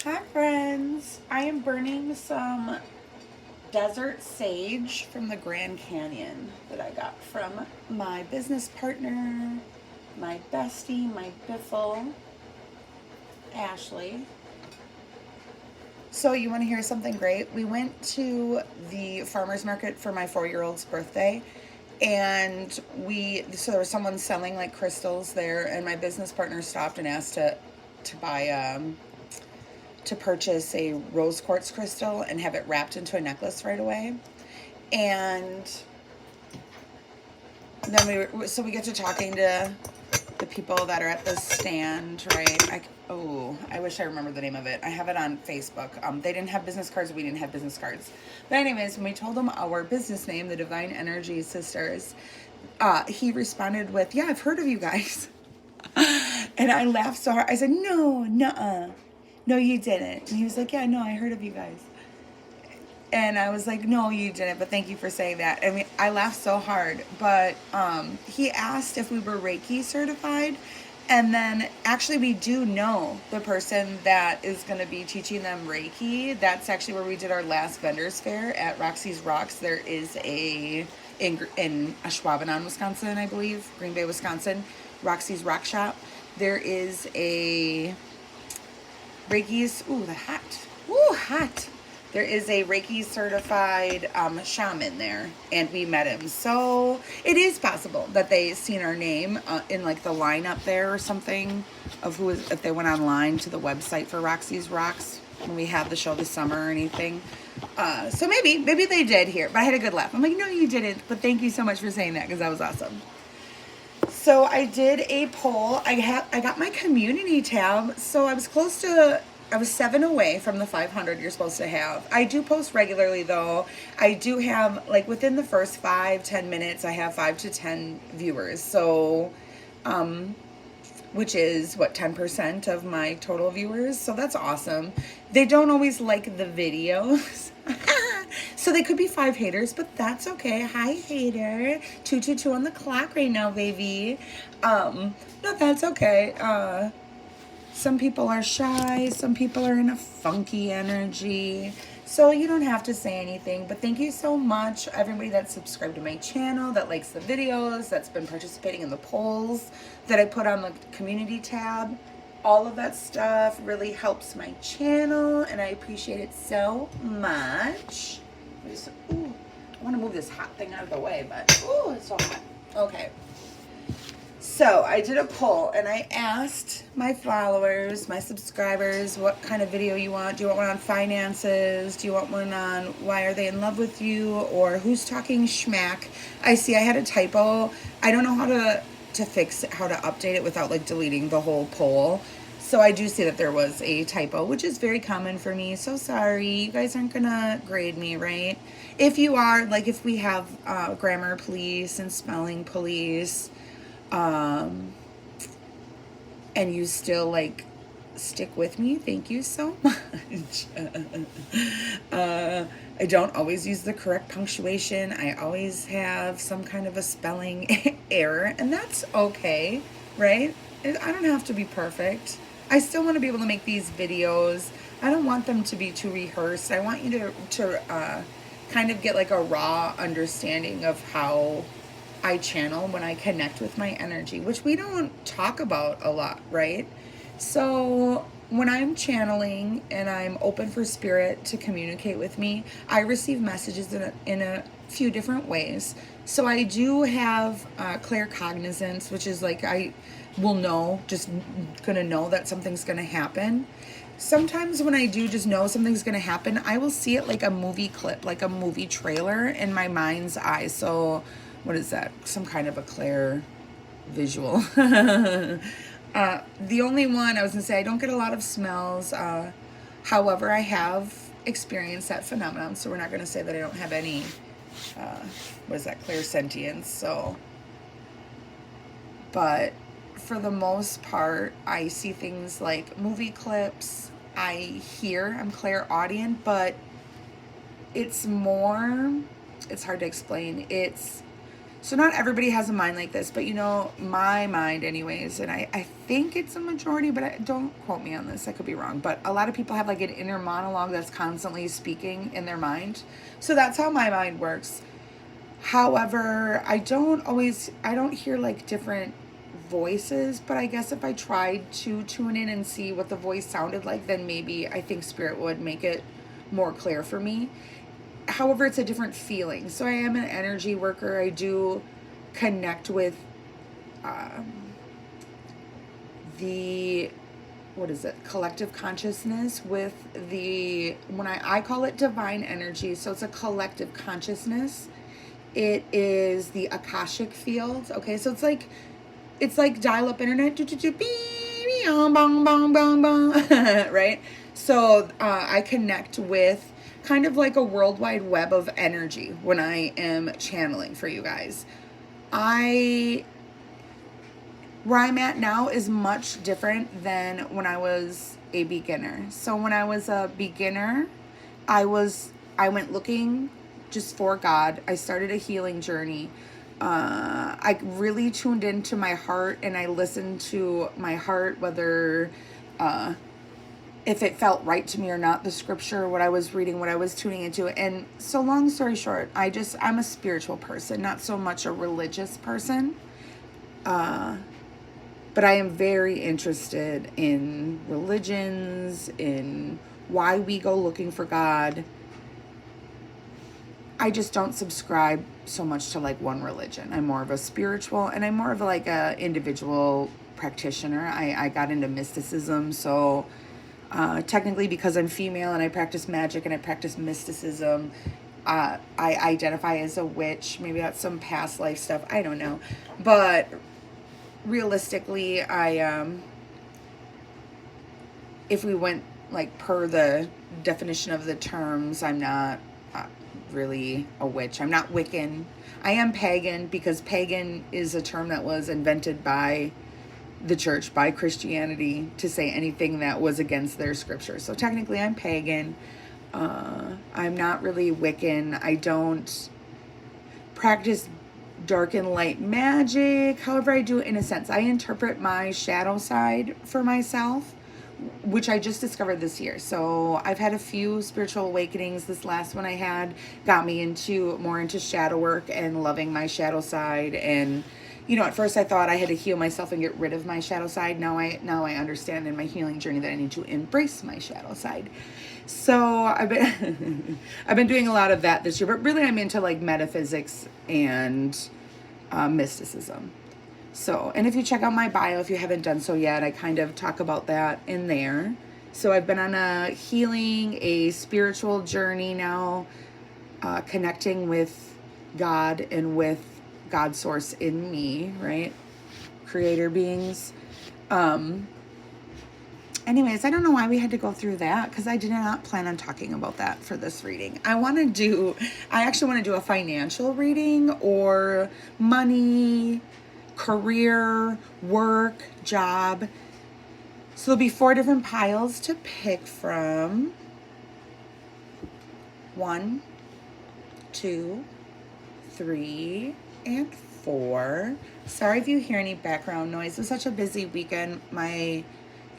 Hi friends, I am burning some desert sage from the Grand Canyon that I got from my business partner, my bestie, my biffle, Ashley. So you want to hear something great? We went to the farmer's market for my 4-year-old's birthday, and so there was someone selling like crystals there, and my business partner stopped and asked to buy to purchase a rose quartz crystal and have it wrapped into a necklace right away. And then we get to talking to the people that are at the stand, right? I wish I remembered the name of it. I have it on Facebook. They didn't have business cards. We didn't have business cards. But anyways, when we told them our business name, the Divine Energy Sisters, he responded with, "Yeah, I've heard of you guys." And I laughed so hard. I said, "No, nuh-uh. No, you didn't." And he was like, "Yeah, no, I heard of you guys." And I was like, "No, you didn't, but thank you for saying that." I mean, I laughed so hard. But he asked if we were Reiki certified. And then actually we do know the person that is going to be teaching them Reiki. That's actually where we did our last vendors fair at Roxy's Rocks. There is in Ashwaubenon, Wisconsin, I believe, Green Bay, Wisconsin, Roxy's Rock Shop. There is a Reiki's, hot. There is a Reiki certified shaman there, and we met him. So it is possible that they seen our name in like the lineup there or something of who is, if they went online to the website for Roxy's Rocks when we had the show this summer or anything. So maybe they did hear, but I had a good laugh. I'm like, "No, you didn't, but thank you so much for saying that because that was awesome." So I did a poll. I got my community tab. So I was 7 away from the 500 you're supposed to have. I do post regularly though. I do have, like, within the first 5-10 minutes, I have 5 to 10 viewers. So, which is what, 10% of my total viewers. So that's awesome. They don't always like the videos. So they could be 5 haters, but that's okay. Hi, hater. 222 on the clock right now, baby. No, that's okay. Some people are shy. Some people are in a funky energy. So you don't have to say anything, but thank you so much, everybody that's subscribed to my channel, that likes the videos, that's been participating in the polls that I put on the community tab. All of that stuff really helps my channel, and I appreciate it so much. I want to move this hot thing out of the way, but it's so hot. Okay. So I did a poll and I asked my followers, my subscribers, what kind of video you want. Do you want one on finances? Do you want one on why are they in love with you? Or who's talking schmack? I see I had a typo. I don't know how to fix it, how to update it without like deleting the whole poll. So I do see that there was a typo, which is very common for me. So sorry, you guys aren't gonna grade me, right? If you are, like if we have grammar police and spelling police, and you still like stick with me, thank you so much. I don't always use the correct punctuation. I always have some kind of a spelling error, and that's okay, right? I don't have to be perfect. I still want to be able to make these videos. I don't want them to be too rehearsed. I want you to kind of get like a raw understanding of how I channel when I connect with my energy, which we don't talk about a lot, right? So when I'm channeling and I'm open for spirit to communicate with me, I receive messages in a few different ways. So I do have claircognizance, which is like I will know, just gonna know that something's gonna happen. Sometimes when I do just know something's gonna happen, I will see it like a movie clip, like a movie trailer in my mind's eye. So what is that? Some kind of a clair visual. The only one I was gonna say, I don't get a lot of smells. However, I have experienced that phenomenon, so we're not gonna say that I don't have any clairsentience. So, but for the most part, I see things like movie clips. I'm clairaudient, but it's hard to explain. It's So not everybody has a mind like this, but you know, my mind anyways, and I think it's a majority, but don't quote me on this, I could be wrong, but a lot of people have like an inner monologue that's constantly speaking in their mind. So that's how my mind works. However, I don't hear like different voices, but I guess if I tried to tune in and see what the voice sounded like, then maybe I think spirit would make it more clear for me. However, it's a different feeling. So I am an energy worker. I do connect with the, what is it, collective consciousness, with the, when I call it divine energy. So it's a collective consciousness. It is the Akashic field. Okay, so it's like dial-up internet, right? So I connect with kind of like a worldwide web of energy when I am channeling for you guys. Where I'm at now is much different than when I was a beginner. So when I was a beginner, I went looking just for God. I started a healing journey. I really tuned into my heart, and I listened to my heart, whether if it felt right to me or not, the scripture, what I was reading, what I was tuning into. And so long story short, I'm a spiritual person, not so much a religious person. But I am very interested in religions, in why we go looking for God. I just don't subscribe so much to like one religion. I'm more of a spiritual, and I'm more of like a individual practitioner. I got into mysticism, so technically because I'm female and I practice magic and I practice mysticism, I identify as a witch. Maybe that's some past life stuff. I don't know. But realistically, if we went like per the definition of the terms, I'm not really a witch. I'm not Wiccan. I am pagan, because pagan is a term that was invented by the church, by Christianity, to say anything that was against their scripture. So technically I'm pagan. I'm not really Wiccan. I don't practice dark and light magic. However, I do it in a sense. I interpret my shadow side for myself, which I just discovered this year. So I've had a few spiritual awakenings. This last one I had got me more into shadow work and loving my shadow side. And you know, at first I thought I had to heal myself and get rid of my shadow side. Now I understand in my healing journey that I need to embrace my shadow side. So I've been doing a lot of that this year, but really I'm into like metaphysics and mysticism. So, and if you check out my bio, if you haven't done so yet, I kind of talk about that in there. So I've been on a spiritual journey now, connecting with God and with God source in me, right? Creator beings. Anyways, I don't know why we had to go through that, because I did not plan on talking about that for this reading. I actually want to do a financial reading, or money, career, work, job. So there'll be 4 different piles to pick from. 1, 2, 3, and 4. Sorry if you hear any background noise. It was such a busy weekend. My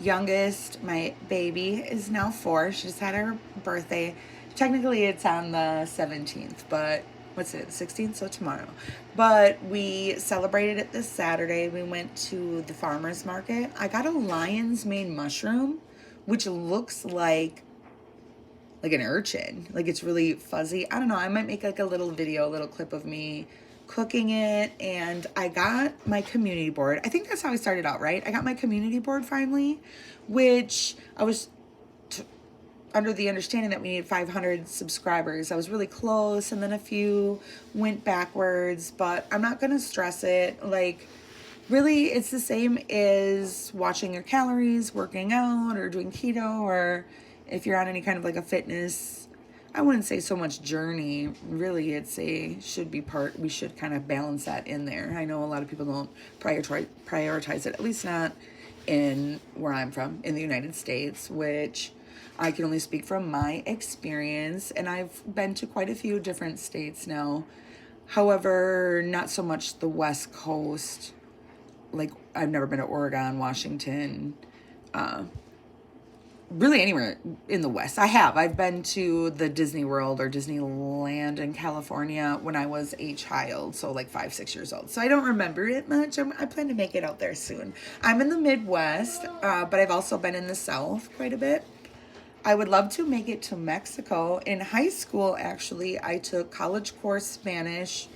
youngest, my baby, is now 4. She just had her birthday. Technically it's on the 17th, but what's it, 16th? So tomorrow. But we celebrated it this Saturday. We went to the farmer's market. I got a lion's mane mushroom, which looks like an urchin. Like, it's really fuzzy. I don't know. I might make like a little clip of me cooking it. And I got my community board. I think that's how I started out, right? I got my community board finally, which I was under the understanding that we needed 500 subscribers. I was really close, and then a few went backwards, but I'm not going to stress it. Like, really, it's the same as watching your calories, working out, or doing keto, or if you're on any kind of like a fitness, I wouldn't say so much journey. Really, we should kind of balance that in there. I know a lot of people don't prioritize it, at least not in where I'm from, in the United States, which I can only speak from my experience, and I've been to quite a few different states now. However, not so much the West Coast. Like, I've never been to Oregon, Washington, really anywhere in the West. I've been to the Disney World or Disneyland in California when I was a child, so like 5, 6 years old. So I don't remember it much. I plan to make it out there soon. I'm in the Midwest, but I've also been in the South quite a bit. I would love to make it to Mexico. In high school, actually, I took college course Spanish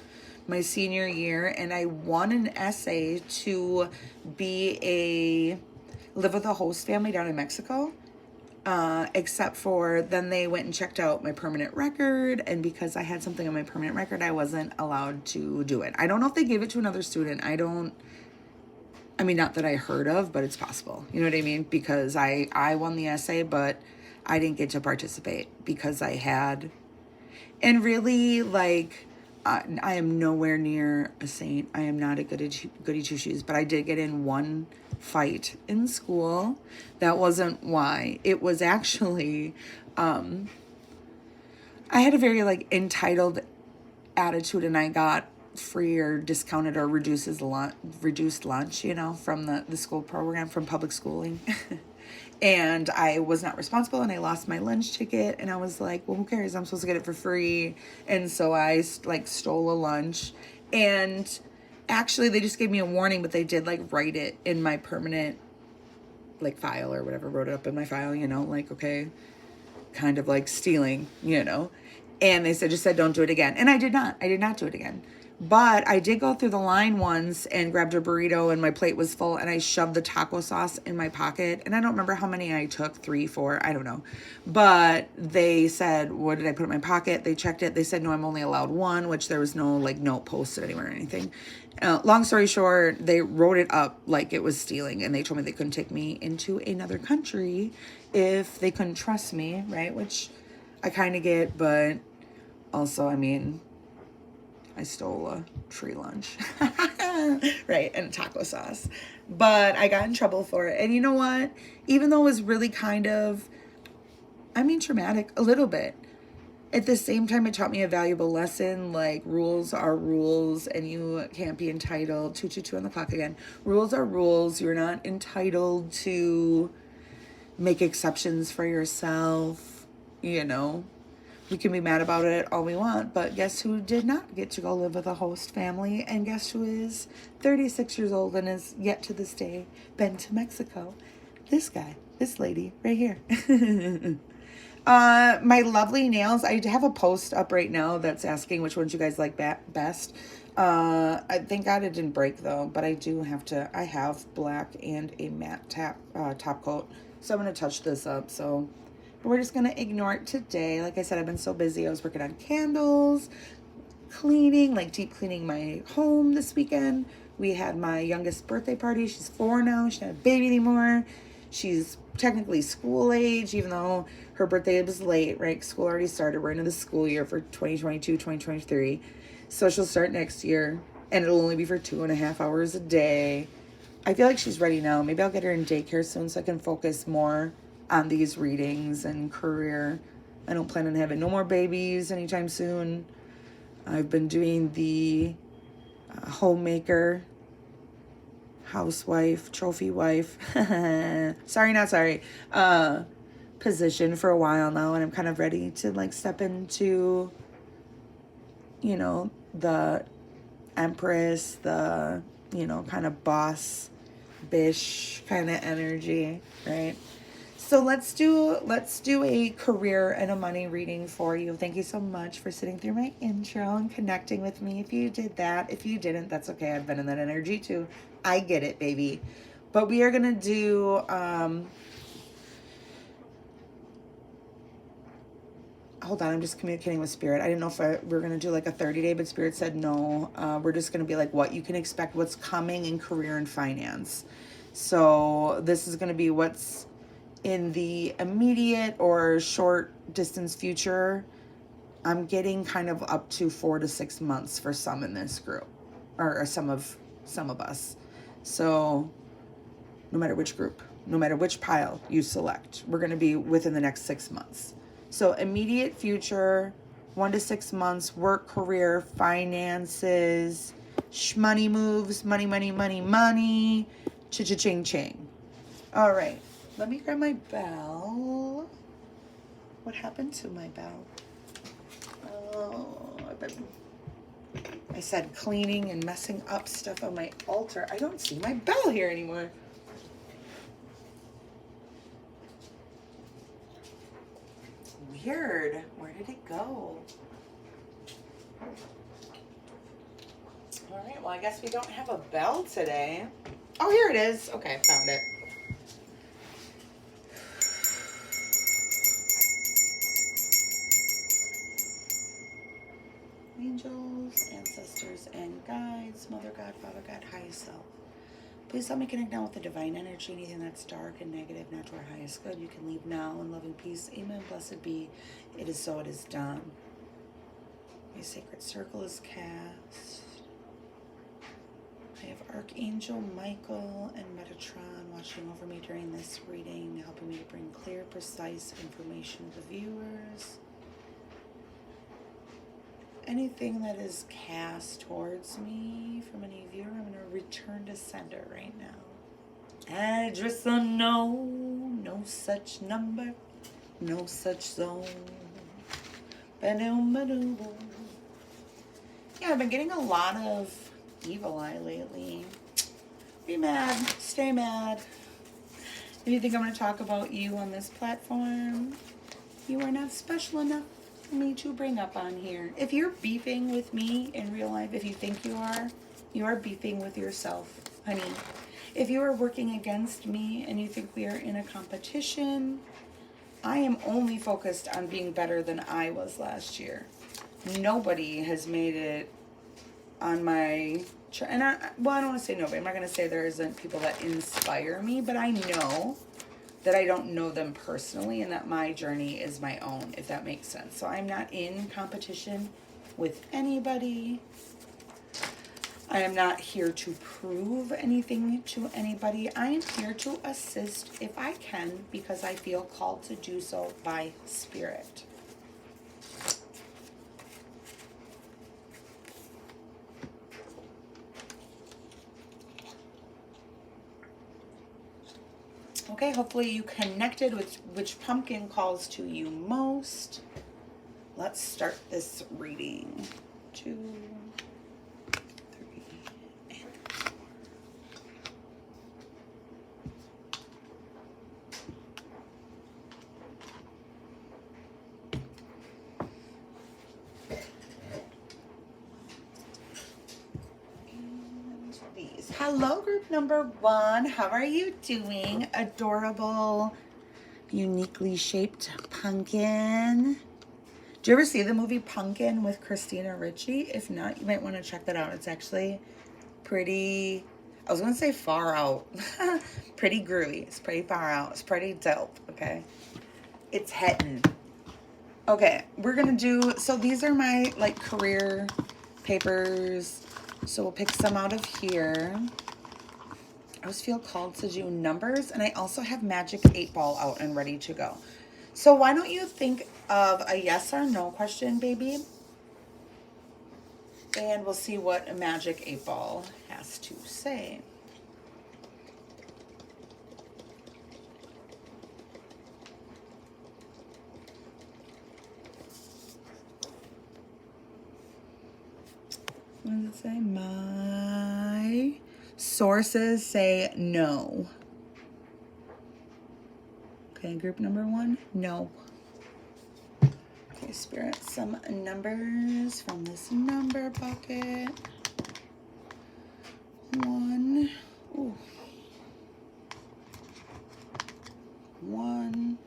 my senior year, and I won an essay to live with a host family down in Mexico. Except for then they went and checked out my permanent record, and because I had something on my permanent record, I wasn't allowed to do it. I don't know if they gave it to another student. Not that I heard of, but it's possible. You know what I mean? Because I won the essay, but I didn't get to participate because I had, and really, like, I am nowhere near a saint. I am not a goody two shoes, but I did get in one fight in school. That wasn't why. It was actually, I had a very like entitled attitude, and I got free or discounted or reduced lunch, from the school program, from public schooling. And I was not responsible, and I lost my lunch ticket, and I was like, well, who cares? I'm supposed to get it for free. And so I like stole a lunch, and actually they just gave me a warning, but they did like write it in my permanent like file or whatever, wrote it up in my file, like, okay, kind of like stealing, and they just said, don't do it again. And I did not do it again. But I did go through the line once and grabbed a burrito, and my plate was full, and I shoved the taco sauce in my pocket. And I don't remember how many I took, 3, 4, I don't know. But they said, what did I put in my pocket? They checked it. They said, no, I'm only allowed one, which there was no like note posted anywhere or anything. Long story short, they wrote it up like it was stealing, and they told me they couldn't take me into another country if they couldn't trust me, right? Which I kind of get, but also, I stole a free lunch, right, and taco sauce. But I got in trouble for it. And you know what? Even though it was really kind of, traumatic, a little bit, at the same time, it taught me a valuable lesson, like rules are rules, and you can't be entitled, 2:22 on the clock again. Rules are rules. You're not entitled to make exceptions for yourself, We can be mad about it all we want, but guess who did not get to go live with a host family? And guess who is 36 years old and has yet to this day been to Mexico? This guy, this lady right here. My lovely nails. I have a post up right now that's asking which ones you guys like best. I thank God it didn't break though, but I have black and a matte top coat. So I'm going to touch this up. So we're just going to ignore it today. Like I said, I've been so busy. I was working on candles, cleaning, like deep cleaning my home this weekend. We had my youngest birthday party. She's 4 now. She's not a baby anymore. She's technically school age, even though her birthday was late, right? School already started. We're into the school year for 2022, 2023. So she'll start next year, and it'll only be for 2.5 hours a day. I feel like she's ready now. Maybe I'll get her in daycare soon so I can focus more on these readings and career. I don't plan on having no more babies anytime soon. I've been doing the homemaker, housewife, trophy wife, position for a while now, and I'm kind of ready to like step into, the empress, the, kind of boss bish kind of energy, right? So let's do a career and a money reading for you. Thank you so much for sitting through my intro and connecting with me. If you did that, if you didn't, that's okay. I've been in that energy too. I get it, baby. But we are going to do, hold on, I'm just communicating with Spirit. I didn't know if we were going to do like a 30-day, but Spirit said no. We're just going to be like what you can expect, what's coming in career and finance. So this is going to be what's in the immediate or short distance future. I'm getting kind of up to 4 to 6 months for some in this group, or some of us. So no matter which group, no matter which pile you select, we're going to be within the next 6 months. So immediate future, 1 to 6 months, work, career, finances, money moves, money, money, money, money, cha-cha-ching, ching. All right, let me grab my bell. What happened to my bell? Oh, I said cleaning and messing up stuff on my altar. I don't see my bell here anymore. Weird. Where did it go? All right, well, I guess we don't have a bell today. Oh, here it is. Okay, found it. Angels, ancestors, and guides, Mother God, Father God, highest self. Please help me connect now with the divine energy. Anything that's dark and negative, not to our highest good, you can leave now in loving peace. Amen. Blessed be. It is so, it is done. My sacred circle is cast. I have Archangel Michael and Metatron watching over me during this reading, helping me to bring clear, precise information to the viewers. Anything that is cast towards me from any viewer, I'm going to return to sender right now. Address unknown, no such number, no such zone. Ba-doom-ba-doom. Yeah, I've been getting a lot of evil eye lately. Be mad, stay mad. If you think I'm going to talk about you on this platform, you are not special enough for me to bring up on here. If you're beefing with me in real life, if you think you are beefing with yourself, honey. If you are working against me and you think we are in a competition, I am only focused on being better than I was last year. Nobody has made it on my, and I don't want to say nobody. I'm not going to say there isn't people that inspire me, but I know that I don't know them personally and that my journey is my own, if that makes sense. So I'm not in competition with anybody. I am not here to prove anything to anybody. I am here to assist if I can because I feel called to do so by spirit. Okay, hopefully you connected with which pumpkin calls to you most. Let's start this reading. 2, 3, and 4. Hello, group number 1. How are you doing? Adorable, uniquely shaped pumpkin. Do you ever see the movie Pumpkin with Christina Ricci? If not, you might want to check that out. It's actually pretty, I was going to say far out. Pretty groovy. It's pretty far out. It's pretty dope, okay? It's hitting. Okay, we're going to do, so these are my, like, career papers. So we'll pick some out of here. I always feel called to do numbers, and I also have Magic 8 Ball out and ready to go. So why don't you think of a yes or no question, baby? And we'll see what a Magic 8 Ball has to say. What does it say? My sources say no. Okay, group number 1, no. Okay, Spirit, some numbers from this number bucket. 1. Ooh. 1.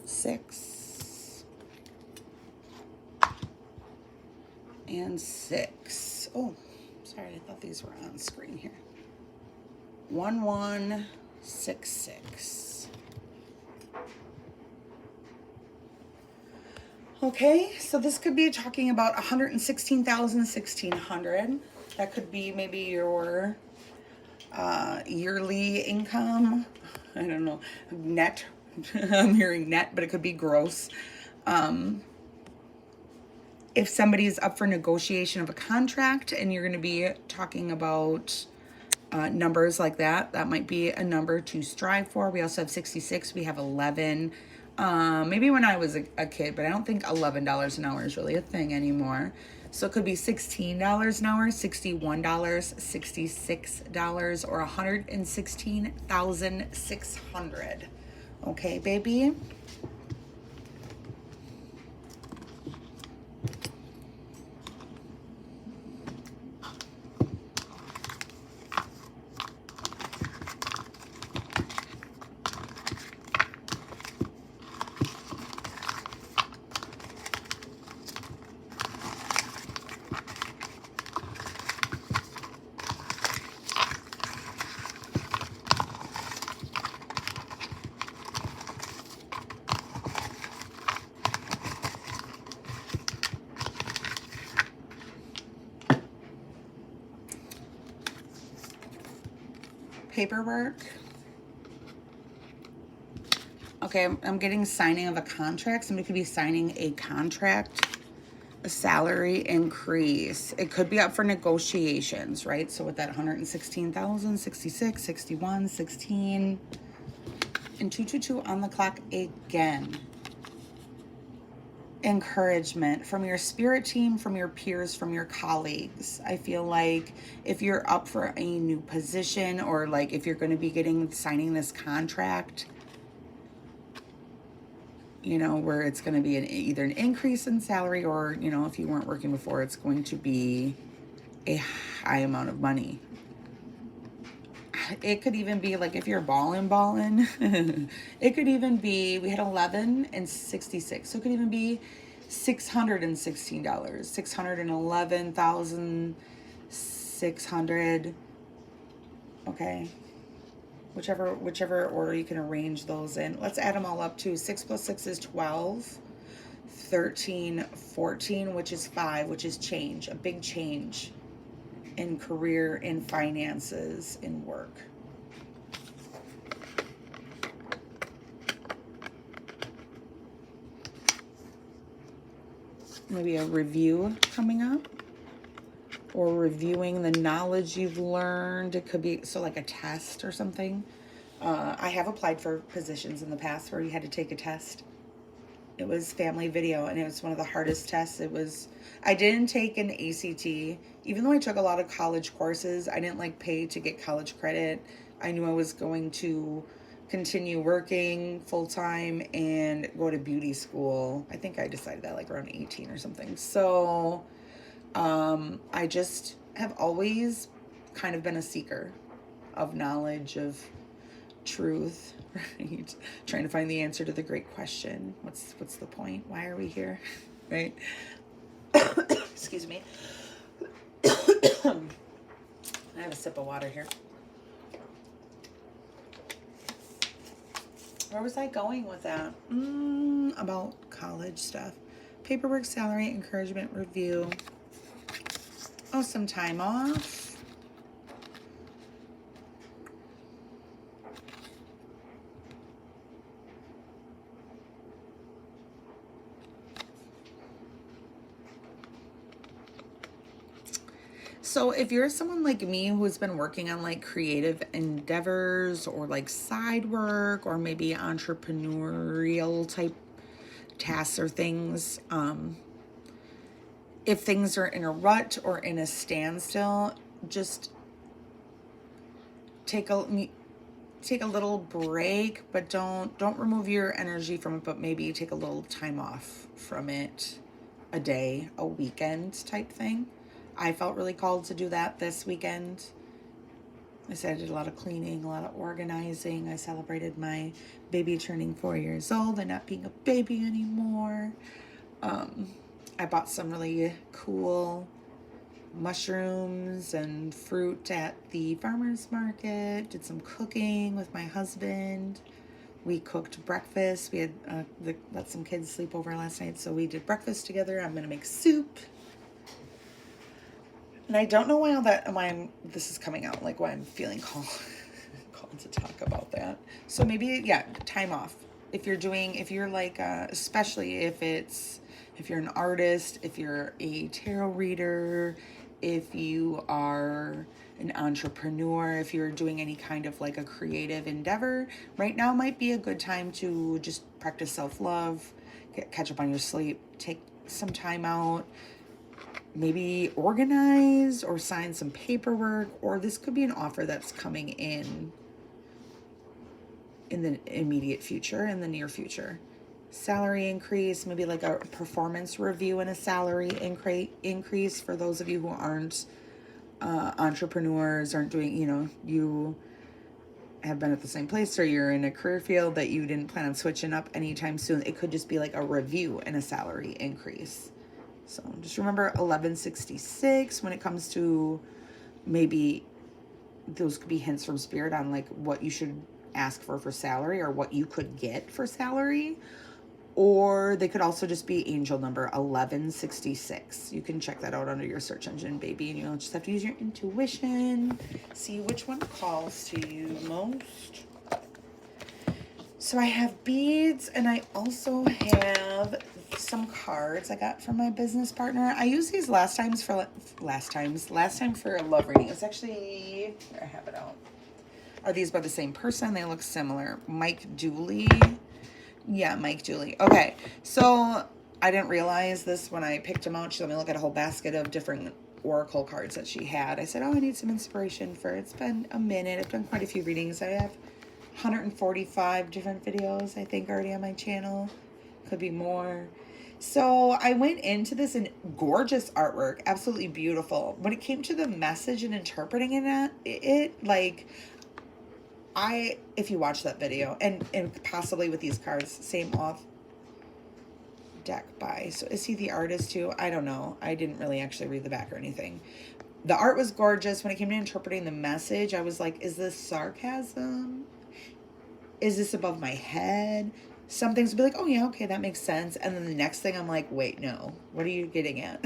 6 and 6. Oh, sorry, I thought these were on screen here. 1 1 6 6. Okay, so this could be talking about 116,000, 1,600. That could be maybe your yearly income. I don't know. Net. I'm hearing net, but it could be gross. If somebody's up for negotiation of a contract and you're going to be talking about numbers like that, that might be a number to strive for. We also have 66. We have 11. Maybe when I was a kid, but I don't think $11 an hour is really a thing anymore. So it could be $16 an hour, $61, $66, or $116,600. Okay, baby. Paperwork. Okay, I'm getting signing of a contract. Somebody could be signing a contract, a salary increase. It could be up for negotiations, right? So with that 116,000, 66, 61, 16, and 222 on the clock again. Encouragement from your spirit team, from your peers, from your colleagues. I feel like if you're up for a new position, or like if you're going to be signing this contract, you know, where it's going to be either an increase in salary, or, you know, if you weren't working before, it's going to be a high amount of money. It could even be like if you're balling. It could even be, we had 11 and 66. So it could even be $616, $611,600. Okay. Whichever order you can arrange those in. Let's add them all up too. 6 plus 6 is 12. 13, 14, which is 5, which is change. A big change in career, in finances, in work. Maybe a review coming up, or reviewing the knowledge you've learned. It could be, so like a test or something. I have applied for positions in the past where you had to take a test. It was family video, and it was one of the hardest tests. I didn't take an ACT. Even though I took a lot of college courses, I didn't like pay to get college credit. I knew I was going to continue working full-time and go to beauty school. I think I decided that like around 18 or something. So I just have always kind of been a seeker of knowledge, of truth, right? Trying to find the answer to the great question. What's the point? Why are we here? Right? Excuse me. I have a sip of water here. Where was I going with that? About college stuff. Paperwork, salary, encouragement, review. Oh, some time off. So if you're someone like me who's been working on like creative endeavors, or like side work, or maybe entrepreneurial type tasks or things, if things are in a rut or in a standstill, just take a little break, but don't remove your energy from it, but maybe take a little time off from it, a day, a weekend type thing. I felt really called to do that this weekend. I said I did a lot of cleaning, a lot of organizing. I celebrated my baby turning 4 years old and not being a baby anymore. I bought some really cool mushrooms and fruit at the farmer's market. Did some cooking with my husband. We cooked breakfast. We had let some kids sleep over last night, so we did breakfast together. I'm going to make soup. And I don't know why this is coming out, like why I'm feeling called to talk about that. So maybe, yeah, time off. If you're like, especially if you're an artist, if you're a tarot reader, if you are an entrepreneur, if you're doing any kind of like a creative endeavor, right now might be a good time to just practice self-love, catch up on your sleep, take some time out, maybe organize or sign some paperwork, or this could be an offer that's coming in the immediate future, in the near future. Salary increase, maybe like a performance review and a salary increase for those of you who aren't entrepreneurs, aren't doing, you have been at the same place, or you're in a career field that you didn't plan on switching up anytime soon. It could just be like a review and a salary increase. So just remember 1166 when it comes to, maybe those could be hints from spirit on like what you should ask for salary, or what you could get for salary. Or they could also just be angel number 1166. You can check that out under your search engine, baby, and you'll just have to use your intuition, see which one calls to you most. So I have beads, and I also have some cards I got from my business partner. I used these last time for a love reading. It's actually, I have it out. Are these by the same person? They look similar. Mike Dooley. Yeah, Mike Dooley. Okay, so I didn't realize this when I picked them out. She let me look at a whole basket of different oracle cards that she had. I said, oh, I need some inspiration it's been a minute. I've done quite a few readings. I have 145 different videos, I think, already on my channel. Could be more. So I went into this in gorgeous artwork, absolutely beautiful. When it came to the message and interpreting it like, if you watch that video, and possibly with these cards, same off deck by. So is he the artist too? I don't know. I didn't really actually read the back or anything. The art was gorgeous. When it came to interpreting the message, I was like, is this sarcasm? Is this above my head? Some things would be like, oh yeah, okay, that makes sense. And then the next thing I'm like, wait, no. What are you getting at?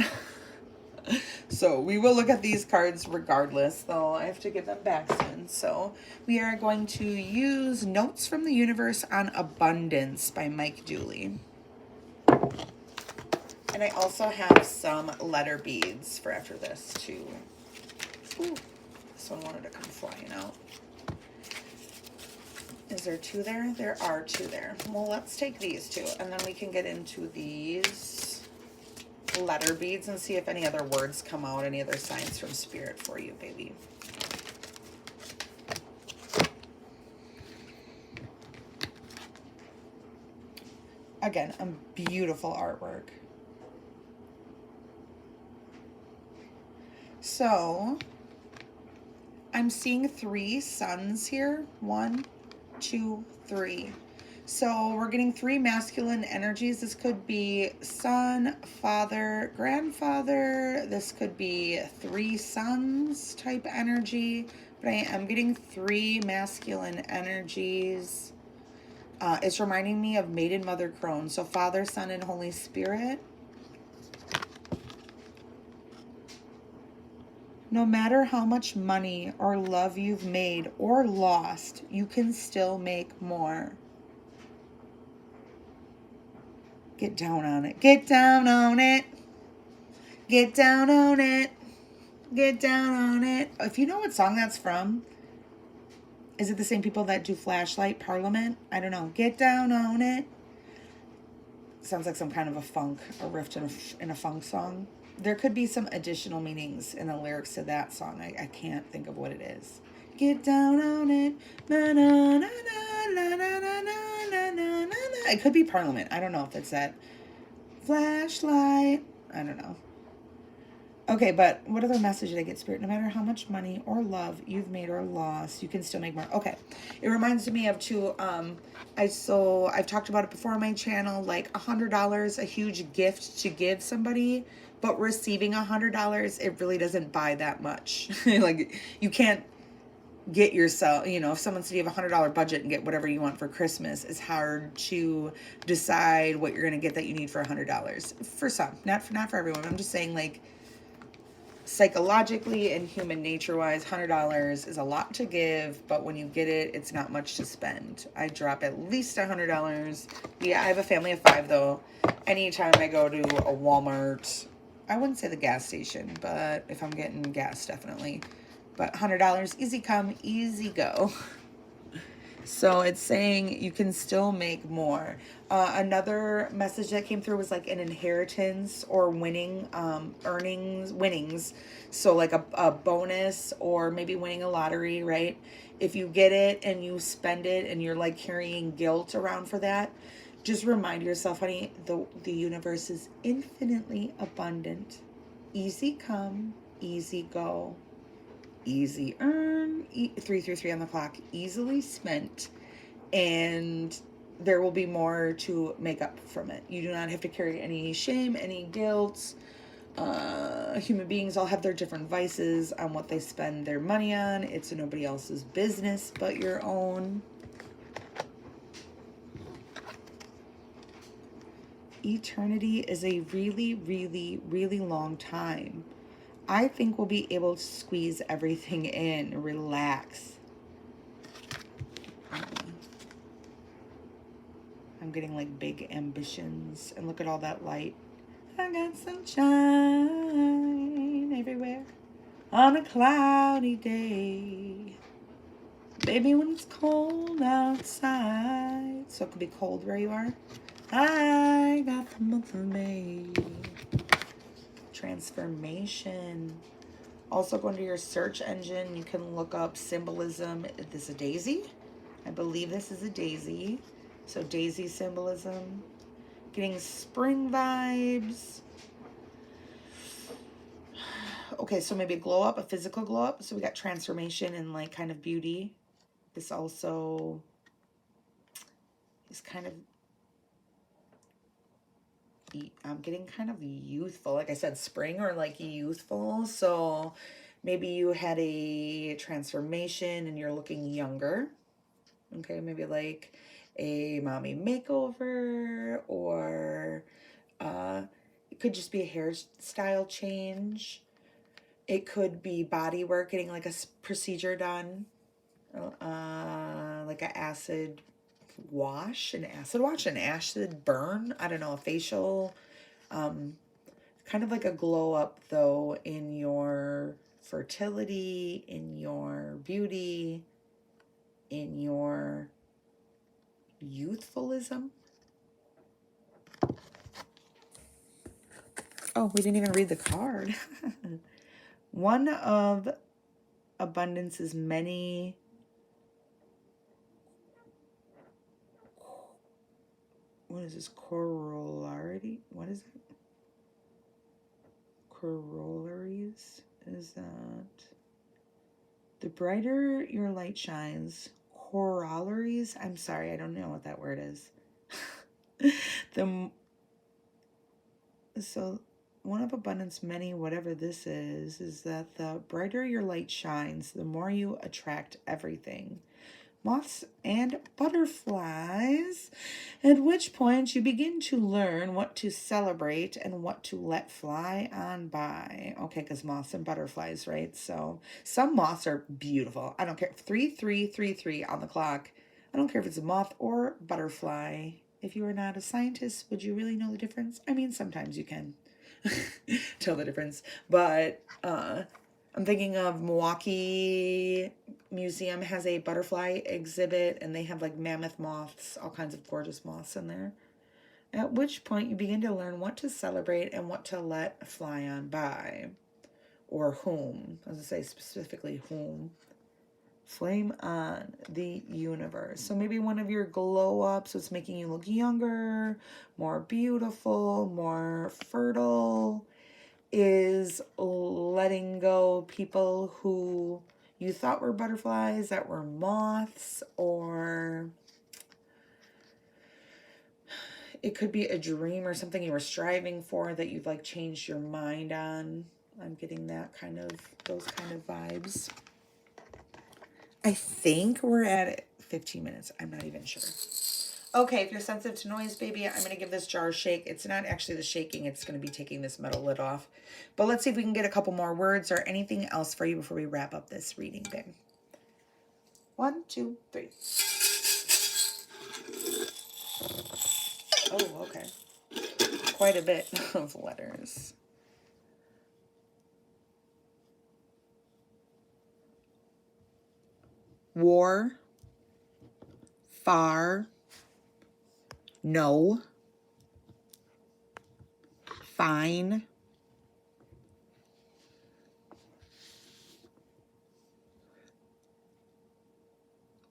So we will look at these cards regardless, though I have to give them back soon. So we are going to use Notes from the Universe on Abundance by Mike Dooley. And I also have some letter beads for after this too. Ooh, this one wanted to come flying out. Is there two there? There are two there. Well, let's take these two, and then we can get into these letter beads and see if any other words come out, any other signs from spirit for you, baby. Again, a beautiful artwork. So I'm seeing 3 suns here. 1, 2, 3. So we're getting 3 masculine energies. This could be son, father, grandfather. This could be 3 sons type energy. But I am getting 3 masculine energies. It's reminding me of Maiden Mother Crone. So Father, Son, and Holy Spirit. No matter how much money or love you've made or lost, you can still make more. Get down on it. Get down on it. Get down on it. Get down on it. If you know what song that's from, is it the same people that do Flashlight Parliament? I don't know. Get down on it. Sounds like some kind of a riff in a funk song. There could be some additional meanings in the lyrics to that song. I can't think of what it is. Get down on it. Na, na, na, na, na, na, na, na, na, na. It could be Parliament. I don't know if it's that. Flashlight. I don't know. Okay, but what other message did I get, Spirit? No matter how much money or love you've made or lost, you can still make more. Okay. It reminds me of I've talked about it before on my channel, like $100, a huge gift to give somebody, but receiving $100, it really doesn't buy that much. Like, you can't get yourself, if someone said you have $100 budget and get whatever you want for Christmas, it's hard to decide what you're going to get that you need for $100. For some, not for everyone. I'm just saying, like, Psychologically and human nature wise, $100 is a lot to give, but when you get it, it's not much to spend. I drop at least $100. Yeah, I have a family of 5 though. Anytime I go to a Walmart, I wouldn't say the gas station, but if I'm getting gas, definitely. But $100, easy come, easy go. So it's saying you can still make more. Another message that came through was like an inheritance or winning, winnings. So like a bonus or maybe winning a lottery, right? If you get it and you spend it and you're like carrying guilt around for that, just remind yourself, honey, the universe is infinitely abundant. Easy come, easy go. Easy earn, 333 on the clock, easily spent, and there will be more to make up from it. You do not have to carry any shame, any guilt. Human beings all have their different vices on what they spend their money on. It's nobody else's business but your own. Eternity is a really, really, really long time. I think we'll be able to squeeze everything in, relax. I'm getting like big ambitions, and look at all that light. I got sunshine everywhere on a cloudy day. Baby, when it's cold outside, so it could be cold where you are. I got the month of May. Transformation. Also, go into your search engine. You can look up symbolism. Is this a daisy? I believe this is a daisy. So daisy symbolism. Getting spring vibes. Okay, so maybe a glow up, a physical glow up. So we got transformation and like kind of beauty. This also is kind of, I'm getting kind of youthful. Like I said, spring or like youthful. So maybe you had a transformation and you're looking younger. Okay, maybe like a mommy makeover, or it could just be a hairstyle change. It could be body work, getting like a procedure done, like an acid wash, an acid burn. I don't know, a facial. Kind of like a glow up though in your fertility, in your beauty, in your youthfulism. Oh, we didn't even read the card. One of abundance's many what is this? Corollary? What is it? Corollaries? Is that the brighter your light shines? Corollaries? I'm sorry, I don't know what that word is. So one of abundance many, whatever this is that the brighter your light shines, the more you attract everything. Moths and butterflies, at which point you begin to learn what to celebrate and what to let fly on by. Okay, because moths and butterflies, right? So some moths are beautiful. I don't care. 3333 on the clock. I don't care if it's a moth or butterfly. If you are not a scientist, would you really know the difference? I mean, sometimes you can tell the difference, but I'm thinking of Milwaukee Museum has a butterfly exhibit, and they have like mammoth moths, all kinds of gorgeous moths in there. At which point you begin to learn what to celebrate and what to let fly on by. Or whom, as I say specifically whom. Flame on the universe. So maybe one of your glow ups is making you look younger, more beautiful, more fertile, is letting go people who you thought were butterflies that were moths, or it could be a dream or something you were striving for that you've like changed your mind on. I'm getting that kind of, those kind of vibes. I think we're at 15 minutes. I'm not even sure. Okay, if you're sensitive to noise, baby, I'm going to give this jar a shake. It's not actually the shaking. It's going to be taking this metal lid off. But let's see if we can get a couple more words or anything else for you before we wrap up this reading, babe. 1, 2, 3. Oh, okay. Quite a bit of letters. War. Far. No. Fine.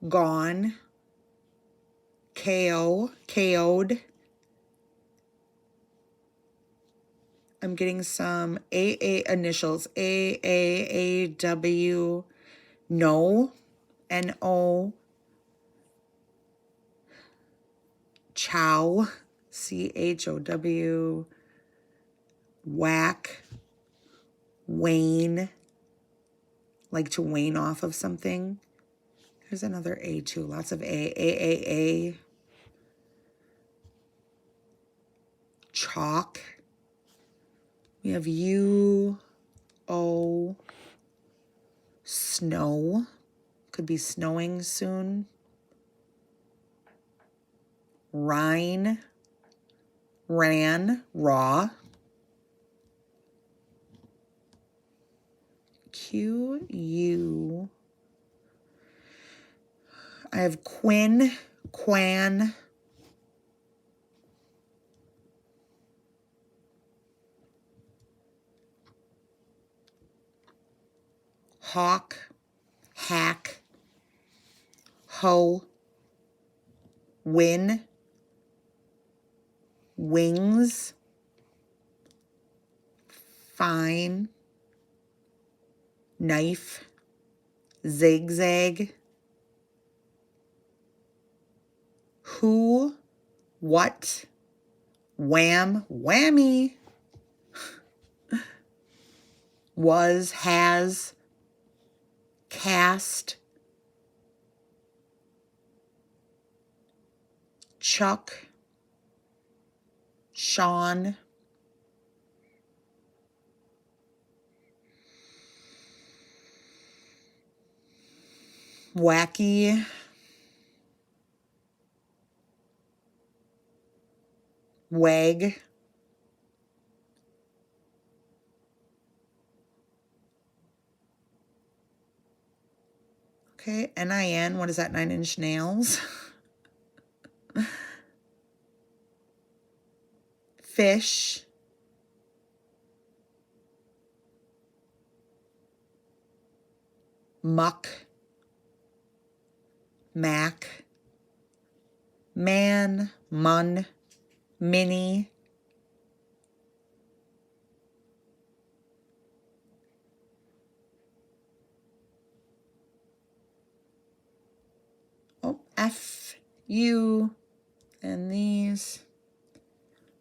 Gone. KO. KO'd. I'm getting some AA initials. AAAW. No. NO. Chow. CHOW. Whack. Wane. Like to wane off of something. There's another A too. Lots of A. Chalk. We have U. O. Snow. Could be snowing soon. Rhine. Ran. Raw. Q. U. I have Quinn. Quan. Hawk. Hack. Ho. Win. Wings. Fine. Knife. Zigzag. Who. What. Wham. Whammy. Was. Has. Cast. Chuck. Sean. Wacky. Wag. Okay, NIN, what is that, 9-inch nails? Fish. Muck. Mac. Man. Mun. Mini. Oh, F. U. And these.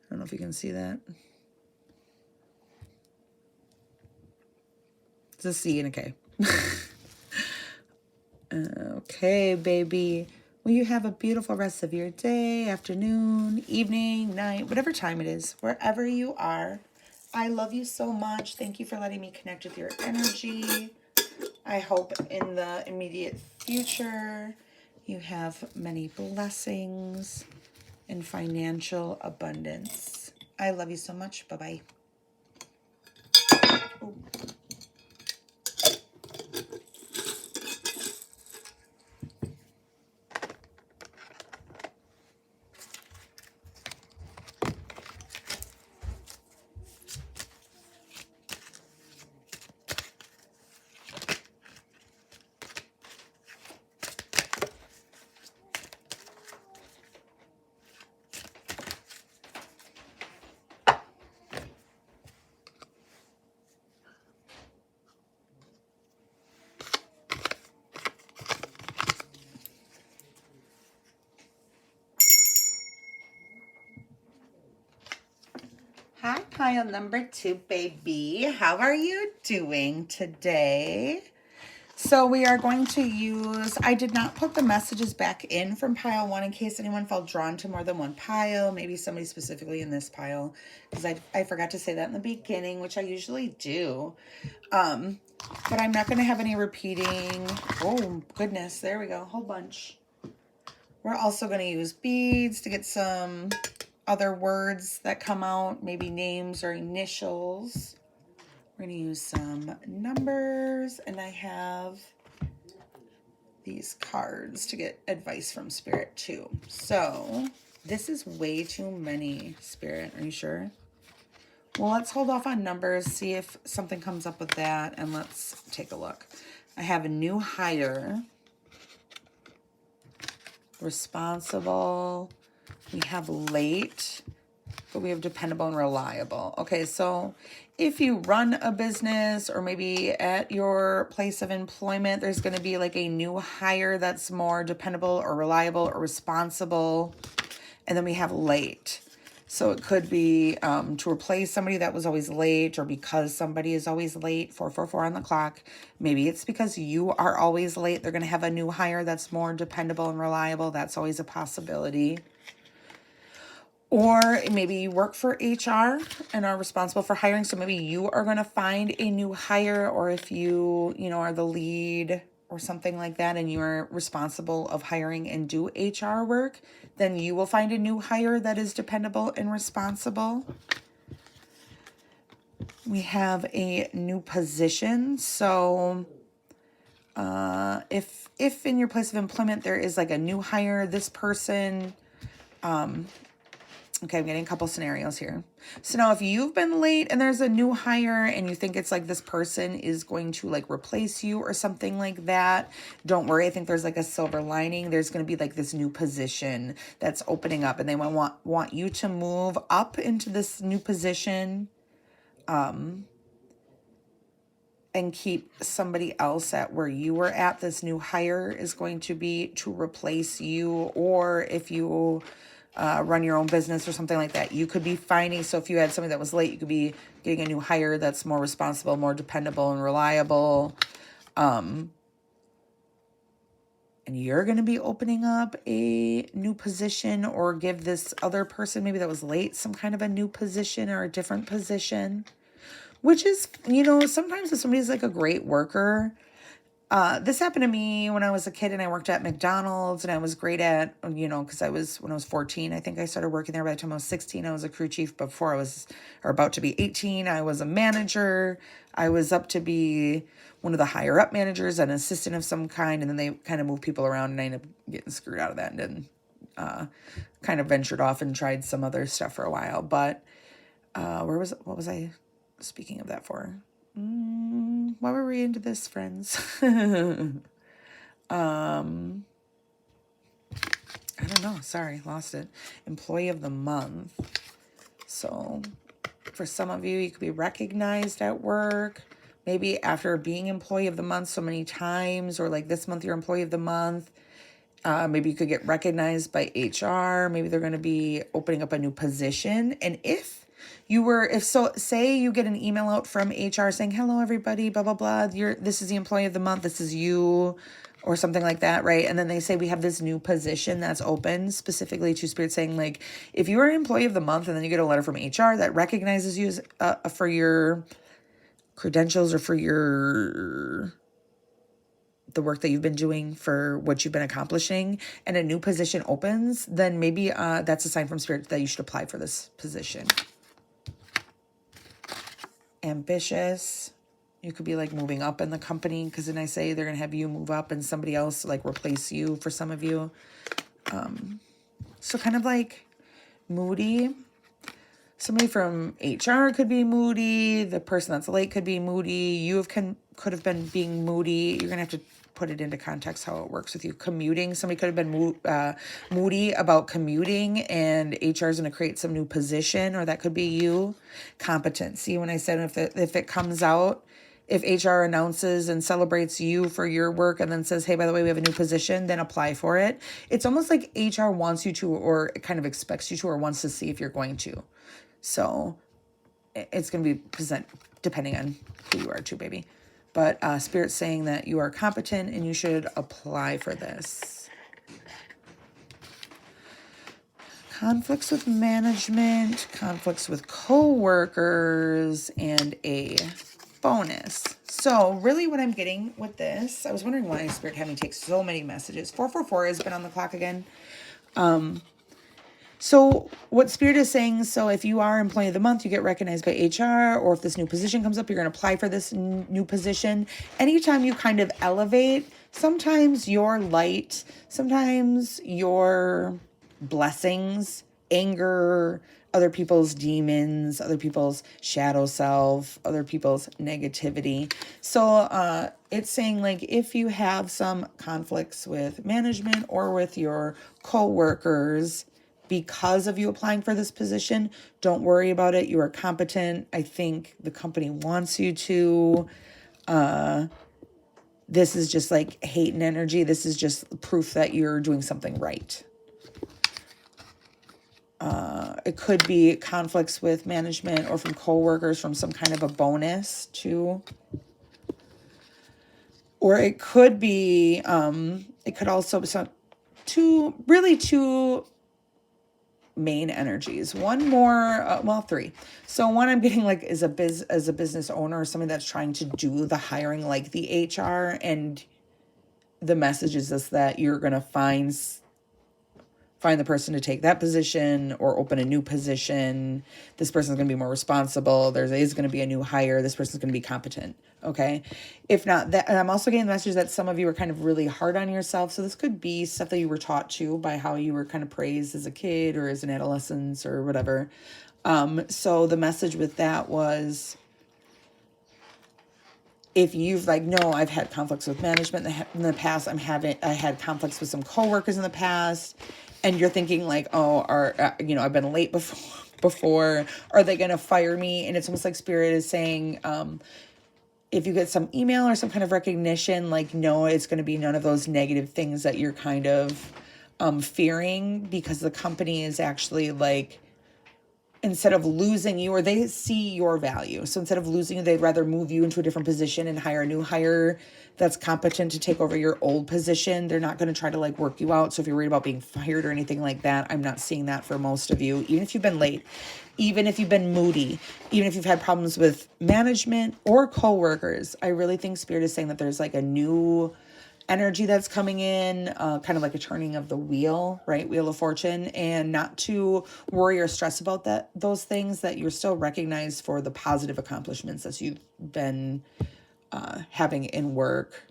I don't know if you can see that. It's a C and a K. Okay, baby. Well, you have a beautiful rest of your day, afternoon, evening, night, whatever time it is, wherever you are. I love you so much. Thank you for letting me connect with your energy. I hope in the immediate future you have many blessings and financial abundance. I love you so much. Bye-bye. Oh. Hi, pile number 2, baby. How are you doing today? So we are going to use, I did not put the messages back in from pile 1 in case anyone felt drawn to more than one pile, maybe somebody specifically in this pile, because I forgot to say that in the beginning, which I usually do. But I'm not going to have any repeating. Oh, goodness. There we go. Whole bunch. We're also going to use beads to get some other words that come out, maybe names or initials. We're going to use some numbers, and I have these cards to get advice from Spirit too. So this is way too many, Spirit. Are you sure? Well, let's hold off on numbers, see if something comes up with that, and let's take a look. I have a new hire, responsible, we have late, but we have dependable and reliable. Okay, so if you run a business or maybe at your place of employment, there's going to be like a new hire that's more dependable or reliable or responsible. And then we have late. So it could be to replace somebody that was always late, or because somebody is always late, 444 on the clock. Maybe it's because you are always late. They're going to have a new hire that's more dependable and reliable. That's always a possibility. Or maybe you work for HR and are responsible for hiring. So maybe you are going to find a new hire, or if you are the lead or something like that, and you're responsible of hiring and do HR work, then you will find a new hire that is dependable and responsible. We have a new position. So if in your place of employment there is like a new hire, this person, okay, I'm getting a couple scenarios here. So now if you've been late and there's a new hire and you think it's like this person is going to like replace you or something like that, don't worry. I think there's like a silver lining. There's going to be like this new position that's opening up, and they want you to move up into this new position and keep somebody else at where you were at. This new hire is going to be to replace you, or if you run your own business or something like that, you could be finding, so if you had somebody that was late, you could be getting a new hire that's more responsible, more dependable and reliable. And you're going to be opening up a new position, or give this other person maybe that was late some kind of a new position or a different position, which is, sometimes if somebody's like a great worker. This happened to me when I was a kid and I worked at McDonald's, and I was great at, because when I was 14, I think I started working there. By the time I was 16, I was a crew chief. Before I was, or about to be 18, I was a manager. I was up to be one of the higher up managers, an assistant of some kind. And then they kind of moved people around, and I ended up getting screwed out of that, and then kind of ventured off and tried some other stuff for a while. But what was I speaking of that for? Why were we into this, friends? I don't know. Sorry, lost it. Employee of the month. So for some of you, you could be recognized at work. Maybe after being employee of the month so many times, or like this month you're employee of the month. Maybe you could get recognized by HR. Maybe they're going to be opening up a new position. And say you get an email out from HR saying, hello, everybody, blah, blah, blah. This is the employee of the month. This is you, or something like that, right? And then they say, we have this new position that's open, specifically to Spirit, saying like, if you are an employee of the month, and then you get a letter from HR that recognizes you as, for your credentials, or for the work that you've been doing, for what you've been accomplishing, and a new position opens, then maybe that's a sign from Spirit that you should apply for this position. Ambitious. You could be like moving up in the company, because then I say they're going to have you move up and somebody else like replace you for some of you. So kind of like moody. Somebody from HR could be moody. The person that's late could be moody. You could have been being moody. You're going to have to put it into context how it works with you. Commuting. Somebody could have been moody about commuting, and HR is going to create some new position, or that could be you. Competency. When I said if it comes out, if HR announces and celebrates you for your work and then says, hey, by the way, we have a new position, then apply for it. It's almost like HR wants you to, or it kind of expects you to, or wants to see if you're going to. So it's going to be present depending on who you are too, baby. But Spirit's saying that you are competent and you should apply for this. Conflicts with management, conflicts with co-workers, and a bonus. So really what I'm getting with this, I was wondering why Spirit had me take so many messages. 444 has been on the clock again. So what Spirit is saying, so if you are Employee of the Month, you get recognized by HR, or if this new position comes up, you're going to apply for this new position. Anytime you kind of elevate, sometimes your light, sometimes your blessings, anger, other people's demons, other people's shadow self, other people's negativity. So it's saying like if you have some conflicts with management or with your co-workers, because of you applying for this position, don't worry about it. You are competent. I think the company wants you to. This is just like hate and energy. This is just proof that you're doing something right. It could be conflicts with management or from coworkers from some kind of a bonus too. Or it could be, it could also be two main energies. One more, three. So one I'm getting like is as a business owner or somebody that's trying to do the hiring, like the HR, and the message is this, that you're going to find the person to take that position or open a new position. This person's going to be more responsible. There is going to be a new hire. This person's going to be competent. Okay. If not that, and I'm also getting the message that some of you are kind of really hard on yourself. So this could be stuff that you were taught to by how you were kind of praised as a kid or as an adolescent or whatever. So the message with that was, if you've like, no, I've had conflicts with management in the past. I had conflicts with some coworkers in the past, and you're thinking like, oh, I've been late before. Are they going to fire me? And it's almost like Spirit is saying, if you get some email or some kind of recognition, like, no, it's going to be none of those negative things that you're kind of fearing, because the company is actually like, instead of losing you, or they see your value. So instead of losing you, they'd rather move you into a different position and hire a new hire that's competent to take over your old position. They're not going to try to like work you out. So if you're worried about being fired or anything like that, I'm not seeing that for most of you. Even if you've been late, even if you've been moody, even if you've had problems with management or coworkers, I really think Spirit is saying that there's like a new energy that's coming in, kind of like a turning of the wheel, right? Wheel of Fortune, and not to worry or stress about those things, that you're still recognized for the positive accomplishments that you've been having in work.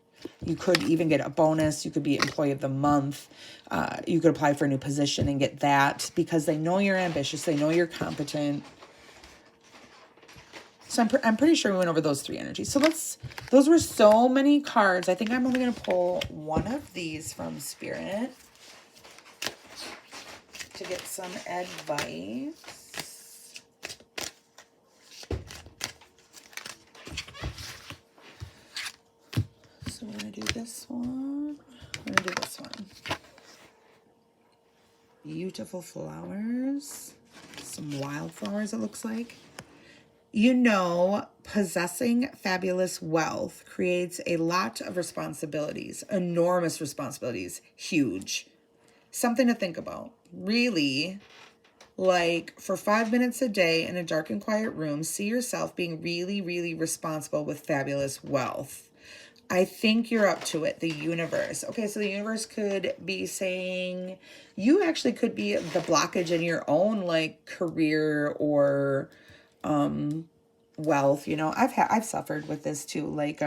You could even get a bonus. You could be Employee of the Month. You could apply for a new position and get that, because they know you're ambitious. They know you're competent. So I'm pretty sure we went over those three energies. So those were so many cards. I think I'm only going to pull one of these from Spirit to get some advice. So we're going to do this one. We're going to do this one. Beautiful flowers. Some wildflowers, it looks like. Possessing fabulous wealth creates a lot of responsibilities, enormous responsibilities, huge. Something to think about. Really, like for 5 minutes a day in a dark and quiet room, see yourself being really, really responsible with fabulous wealth. I think you're up to it, the universe. Okay, so the universe could be saying, you actually could be the blockage in your own like career or wealth. I've suffered with this too, like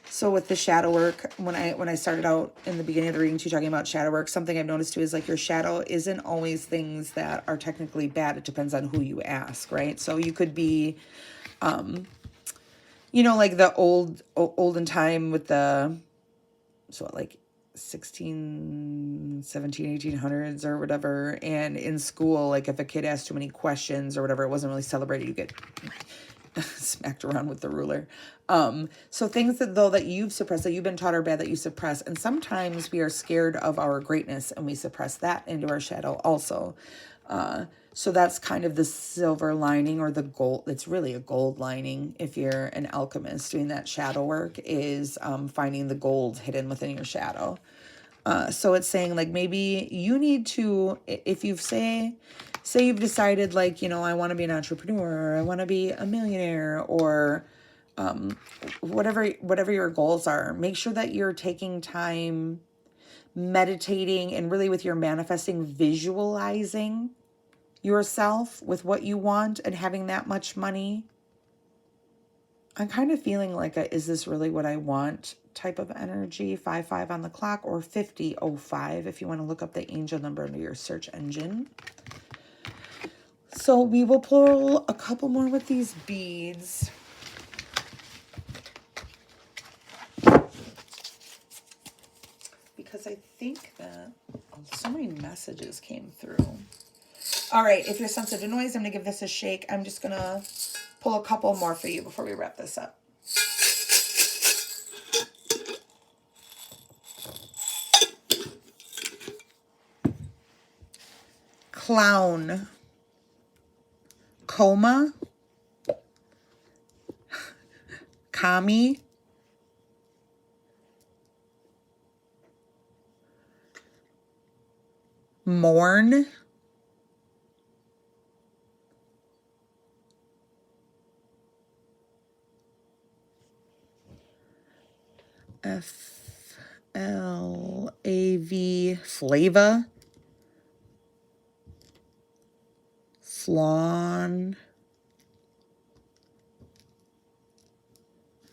so with the shadow work, when I started out in the beginning of the reading too, talking about shadow work, something I've noticed too is like your shadow isn't always things that are technically bad. It depends on who you ask, right? So you could be like the olden time with the, so like 16, 17, 1800s or whatever. And in school, like if a kid asked too many questions or whatever, it wasn't really celebrated. You get smacked around with the ruler. So things that you've suppressed, that you've been taught are bad, that you suppress. And sometimes we are scared of our greatness and we suppress that into our shadow also. So that's kind of the silver lining, or the gold. It's really a gold lining if you're an alchemist doing that shadow work, is finding the gold hidden within your shadow. So it's saying like maybe you need to, if you've say you've decided like, you know, I want to be an entrepreneur, or I want to be a millionaire, or whatever your goals are, make sure that you're taking time meditating and really with your manifesting, visualizing yourself with what you want and having that much money. I'm kind of feeling like is this really what I want type of energy. 55 on the clock, or 5005 if you want to look up the angel number under your search engine. So we will pull a couple more with these beads. Because I think that so many messages came through. All right, if you're sensitive to noise, I'm going to give this a shake. I'm just going to pull a couple more for you before we wrap this up. Clown. Coma. Kami. Mourn. FLAV. Flava. Flawn.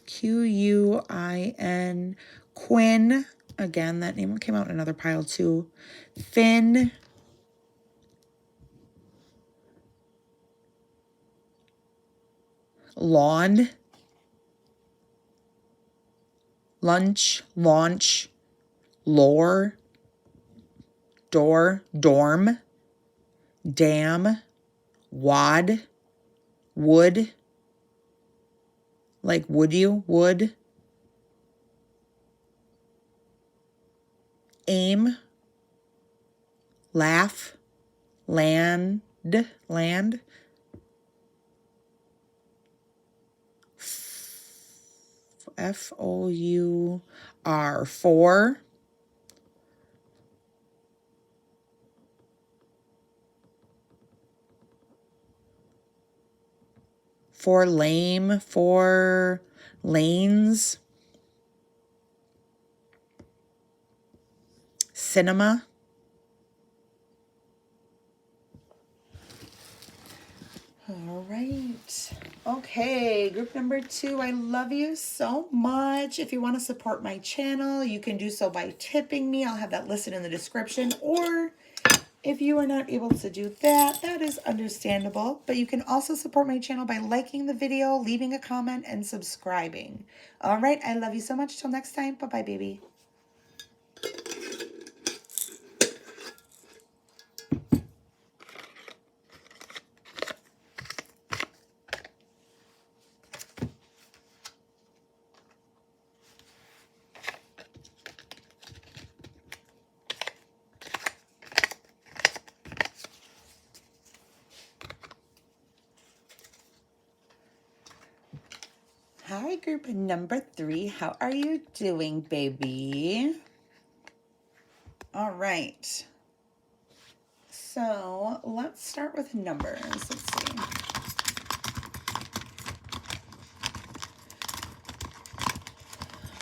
QUIN. Quinn. Again, that name came out in another pile too. Finn. Lawn. Lunch. Launch. Lore. Door. Dorm. Dam. Wad. Wood. Like would you? Would. Aim. Laugh. Land. FOUR. For. For lame. For lanes. Cinema. All right. Okay, group number 2, I love you so much. If you want to support my channel, you can do so by tipping me. I'll have that listed in the description. Or if you are not able to do that, that is understandable. But you can also support my channel by liking the video, leaving a comment, and subscribing. All right, I love you so much. Till next time. Bye-bye, baby. Hi, group number 3. How are you doing, baby? All right. So let's start with numbers. Let's see.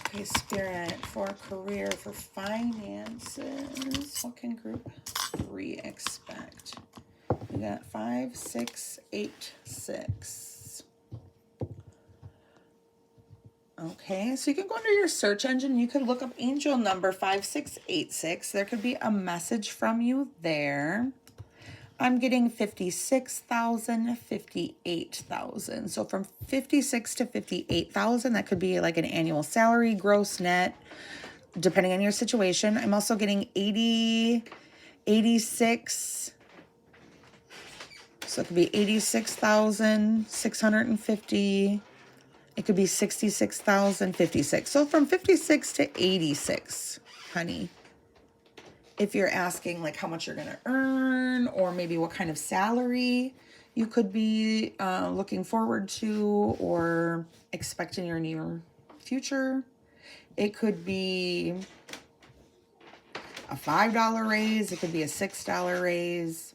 Okay, Spirit, for career, for finances. What can group 3 expect? We got 5, 6, 8, 6. Okay, so you can go under your search engine. You could look up angel number 5686. There could be a message from you there. I'm getting 56,000, 58,000. So from 56 to 58,000, that could be like an annual salary, gross, net, depending on your situation. I'm also getting 80, 86. So it could be 86,650. It could be 66,056. So from 56 to 86, honey. if you're asking like how much you're going to earn, or maybe what kind of salary you could be looking forward to or expect in your near future. It could be a $5 raise. It could be a $6 raise.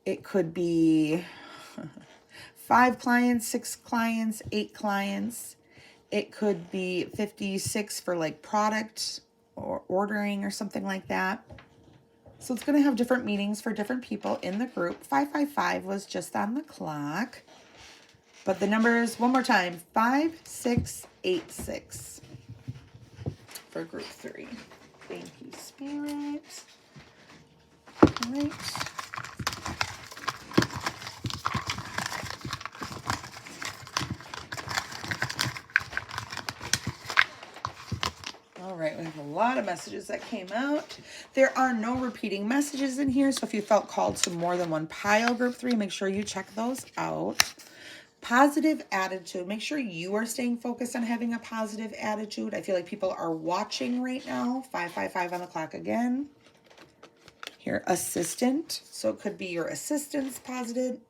It could be 5 clients, 6 clients, 8 clients. It could be 56 for like product or ordering or something like that. So it's going to have different meanings for different people in the group. 555 was just on the clock. But the numbers, one more time, 5686 for group 3. Thank you, Spirit. All right. All right, we have a lot of messages that came out. There are no repeating messages in here, so if you felt called to more than one pile, group 3, make sure you check those out. Positive attitude. Make sure you are staying focused on having a positive attitude. I feel like people are watching right now. 555 on the clock again. Here, assistant. So it could be your assistant's positive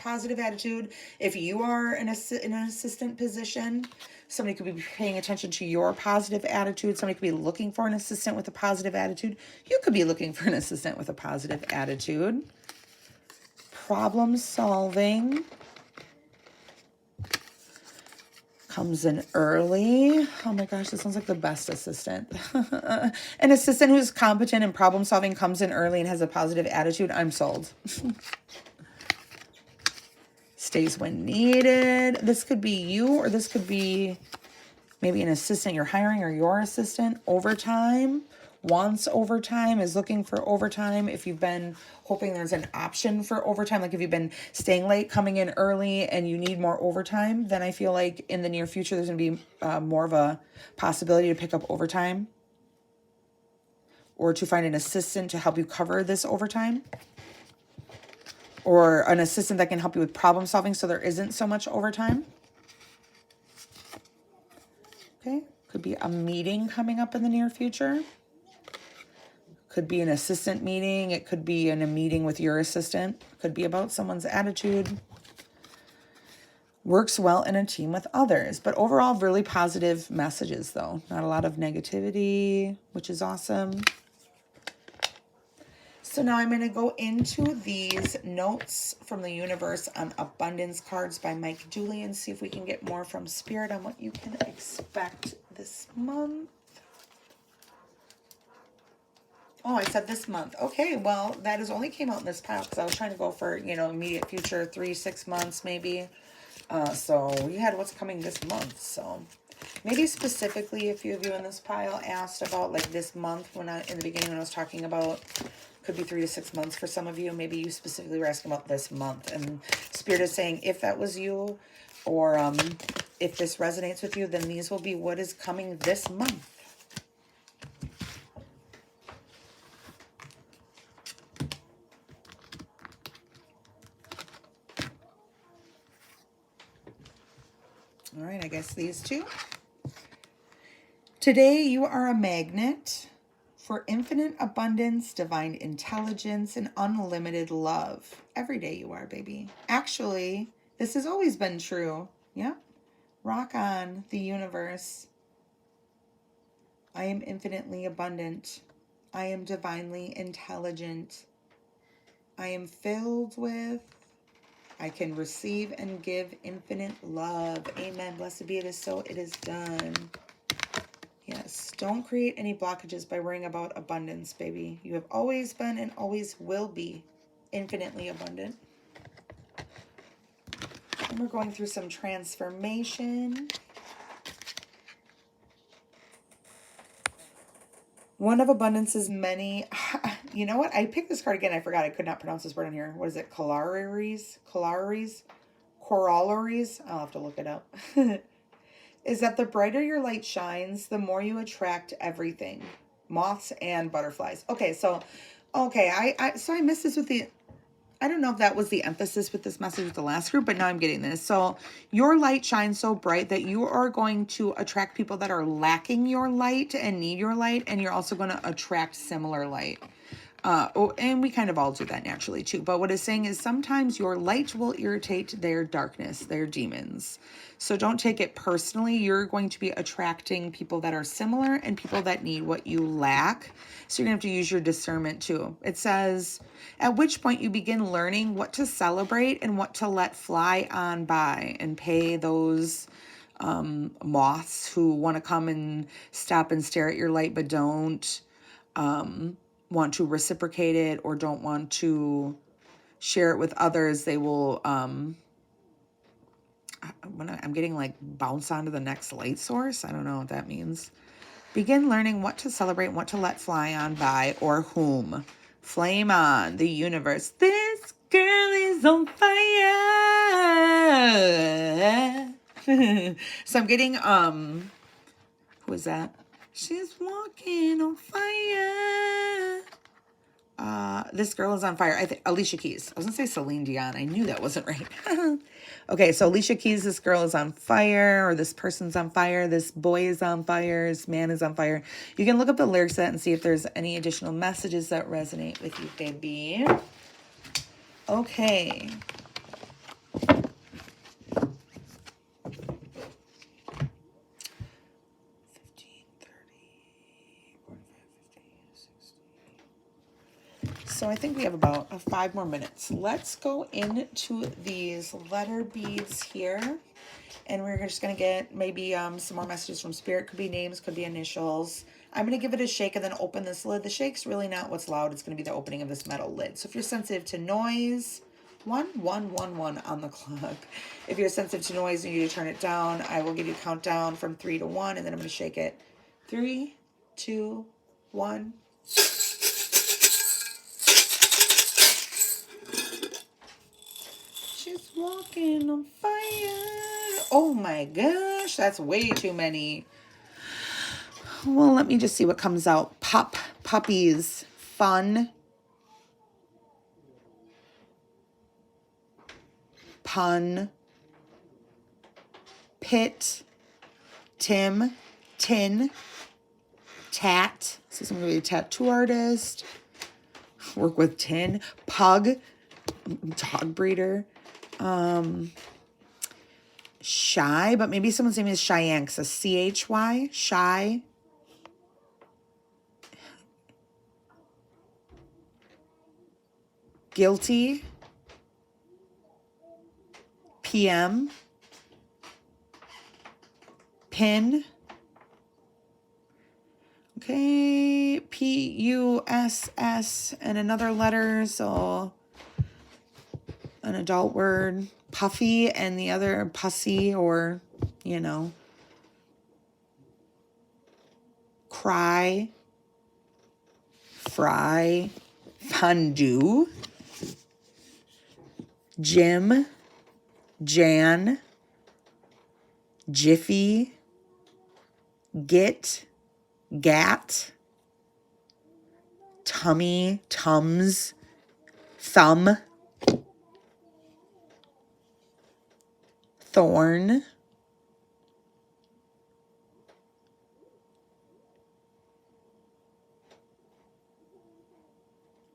attitude. If you are in an assistant position, somebody could be paying attention to your positive attitude. Somebody could be looking for an assistant with a positive attitude. You could be looking for an assistant with a positive attitude. Problem solving. Comes in early. Oh my gosh, this sounds like the best assistant. An assistant who's competent in problem solving comes in early and has a positive attitude. I'm sold. Stays when needed. This could be you, or this could be maybe an assistant you're hiring or your assistant. Overtime. Wants overtime, is looking for overtime. If you've been hoping there's an option for overtime, like if you've been staying late, coming in early, and you need more overtime, then I feel like in the near future there's going to be more of a possibility to pick up overtime, or to find an assistant to help you cover this overtime, or an assistant that can help you with problem solving so there isn't so much overtime. Okay, could be a meeting coming up in the near future. Could be an assistant meeting. It could be in a meeting with your assistant. Could be about someone's attitude. Works well in a team with others. But overall, really positive messages, though. Not a lot of negativity, which is awesome. So now I'm going to go into these notes from the universe on abundance cards by Mike Julian. See if we can get more from Spirit on what you can expect this month. Oh, I said this month. Okay, well, that has only came out in this pile because I was trying to go for, immediate future, 3-6 months maybe. So we had what's coming this month. So maybe specifically a few of you in this pile asked about like this month in the beginning when I was talking about could be 3 to 6 months for some of you. Maybe you specifically were asking about this month. And Spirit is saying if that was you, or if this resonates with you, then these will be what is coming this month. All right, I guess these two. Today you are a magnet for infinite abundance, divine intelligence, and unlimited love. Every day you are, baby. Actually, this has always been true. Yep. Rock on, the universe. I am infinitely abundant. I am divinely intelligent. I am filled with, I can receive and give infinite love. Amen. Blessed be it is so, it is done. Yes. Don't create any blockages by worrying about abundance, baby. You have always been and always will be infinitely abundant. And we're going through some transformation. One of abundance's many. You know what? I picked this card again. I forgot. I could not pronounce this word on here. What is it? Corollaries? Corollaries? I'll have to look it up. Is that the brighter your light shines, the more you attract everything. Moths and butterflies. Okay, so I missed this with the I don't know if that was the emphasis with this message with the last group, but now I'm getting this. So your light shines so bright that you are going to attract people that are lacking your light and need your light, and you're also going to attract similar light. And we kind of all do that naturally too. But what it's saying is sometimes your light will irritate their darkness, their demons. So don't take it personally. You're going to be attracting people that are similar and people that need what you lack. So you're going to have to use your discernment too. It says, at which point you begin learning what to celebrate and what to let fly on by, and pay those moths who want to come and stop and stare at your light but don't want to reciprocate it or don't want to share it with others. They will I'm getting like bounce onto the next light source. I don't know what that means. Begin learning what to celebrate and what to let fly on by, or whom. Flame on, the universe. This girl is on fire. So I'm getting, who is that? She's walking on fire. This girl is on fire. I think Alicia Keys. I was gonna say Celine Dion. I knew that wasn't right. Okay, so Alicia Keys, this girl is on fire, or this person's on fire, this boy is on fire, this man is on fire. You can look up the lyrics of that and see if there's any additional messages that resonate with you, baby. Okay. So I think we have about 5 more minutes. Let's go into these letter beads here. And we're just going to get maybe some more messages from Spirit. Could be names, could be initials. I'm going to give it a shake and then open this lid. The shake's really not what's loud. It's going to be the opening of this metal lid. So if you're sensitive to noise, 1111 on the clock. If you're sensitive to noise and you need to turn it down, I will give you a countdown from 3 to 1, and then I'm going to shake it. 3, 2, 1. She's walking on fire. Oh my gosh, that's way too many. Well, let me just see what comes out. Puppies, fun, pun, pit, Tim, tin, tat. So somebody be a tattoo artist. Work with tin, pug, dog breeder. Shy, but maybe someone's name is Cheyenne. So CHY, shy. Guilty. PM. Pin. Okay, PUSS and another letter, so an adult word. Puffy and the other pussy, or, you know. Cry. Fry. Fondue. Jim. Jan. Jiffy. Git. Gat. Tummy. Tums. Thumb. Thorn.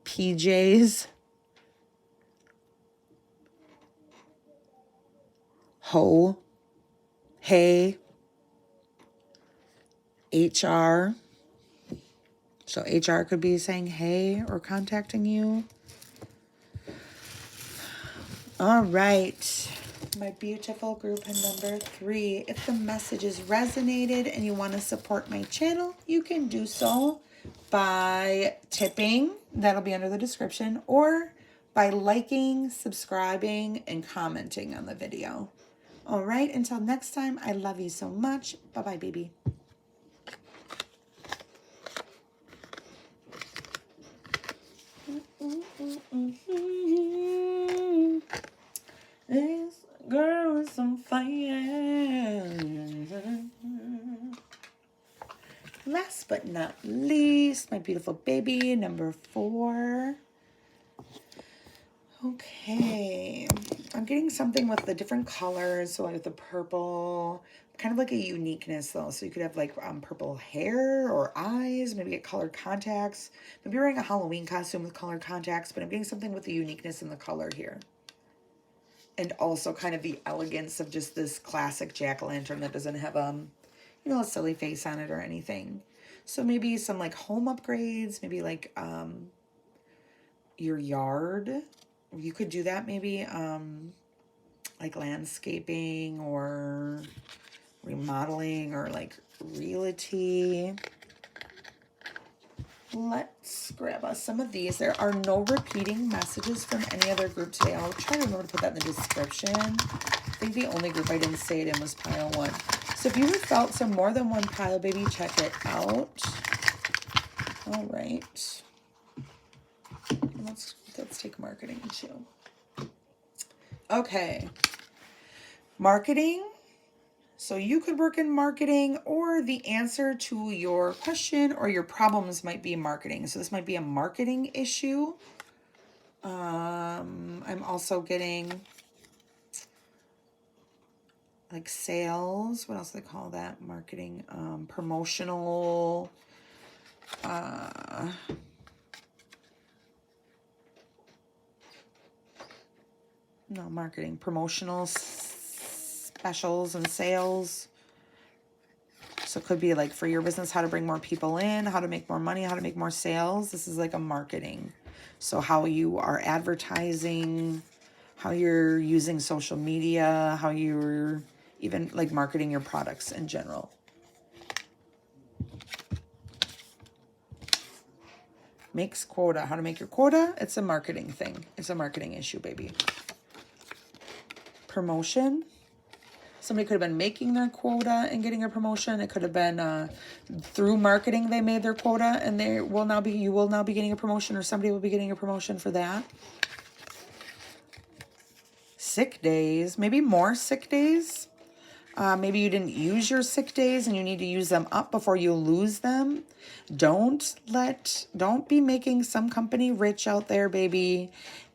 PJs. Ho. Hey. HR. So HR could be saying hey or contacting you. All right. My beautiful group number 3. If the messages resonated and you want to support my channel, you can do so by tipping. That'll be under the description. Or by liking, subscribing, and commenting on the video. All right. Until next time, I love you so much. Bye-bye, baby. This girl is on fire. Last but not least, my beautiful baby, number 4. Okay, I'm getting something with the different colors. So like the purple, kind of like a uniqueness though. So you could have like purple hair or eyes, maybe get colored contacts. Maybe you're wearing a Halloween costume with colored contacts, but I'm getting something with the uniqueness in the color here. And also kind of the elegance of just this classic jack-o'-lantern that doesn't have you know, a silly face on it or anything. So maybe some like home upgrades, maybe like your yard. You could do that maybe like landscaping or remodeling or like realty. Let's grab us some of these. There are no repeating messages from any other group today. I'll try to remember to put that in the description. I think the only group I didn't say it in was pile 1. So if you have felt some more than one pile, baby, check it out. All right. Let's take marketing too. Okay. Marketing. So you could work in marketing, or the answer to your question or your problems might be marketing. So this might be a marketing issue. I'm also getting like sales. What else do they call that? Marketing, promotional, marketing, promotional specials and sales. So it could be like for your business, how to bring more people in, how to make more money, how to make more sales. This is like a marketing. So how you are advertising, how you're using social media, how you're even like marketing your products in general. Makes quota. How to make your quota. It's a marketing thing. It's a marketing issue, baby. Promotion. Somebody could have been making their quota and getting a promotion. It could have been through marketing they made their quota, and you will now be getting a promotion, or somebody will be getting a promotion for that. Sick days, maybe more sick days. Maybe you didn't use your sick days and you need to use them up before you lose them. Don't be making some company rich out there, baby,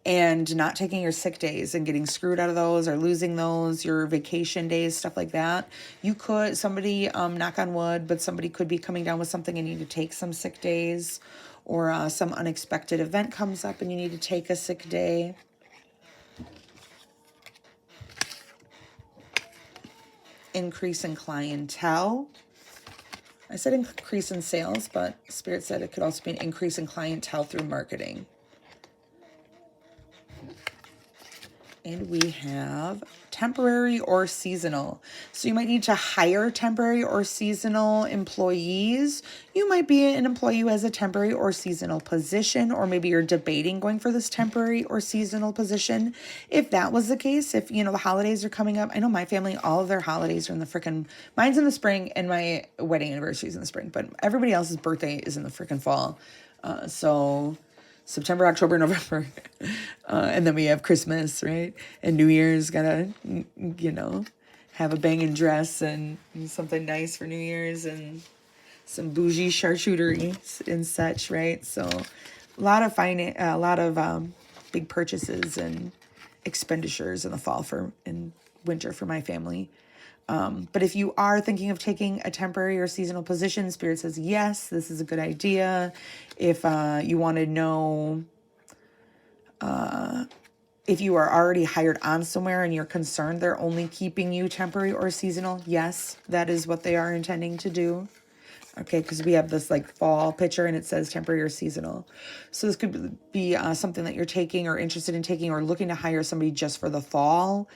and not taking your sick days and getting screwed out of those or losing those, your vacation days, stuff like that. You could, somebody, knock on wood, but somebody could be coming down with something and need to take some sick days, or some unexpected event comes up and you need to take a sick day. Increase in clientele. I said increase in sales, but Spirit said it could also be an increase in clientele through marketing. And we have temporary or seasonal. So you might need to hire temporary or seasonal employees. You might be an employee who has a temporary or seasonal position, or maybe you're debating going for this temporary or seasonal position. If that was the case, if, you know, the holidays are coming up. I know my family, all of their holidays are in the freaking, mine's in the spring and my wedding anniversary is in the spring, but everybody else's birthday is in the freaking fall. So September, October, November. And then we have Christmas, right? And New Year's, gotta, you know, have a banging dress and something nice for New Year's and some bougie charcuterie and such, right? So a lot of big purchases and expenditures in the fall and winter for my family. But if you are thinking of taking a temporary or seasonal position, Spirit says, yes, this is a good idea. If you want to know if you are already hired on somewhere and you're concerned they're only keeping you temporary or seasonal, yes, that is what they are intending to do. Okay, because we have this like fall picture and it says temporary or seasonal. So this could be something that you're taking or interested in taking, or looking to hire somebody just for the fall.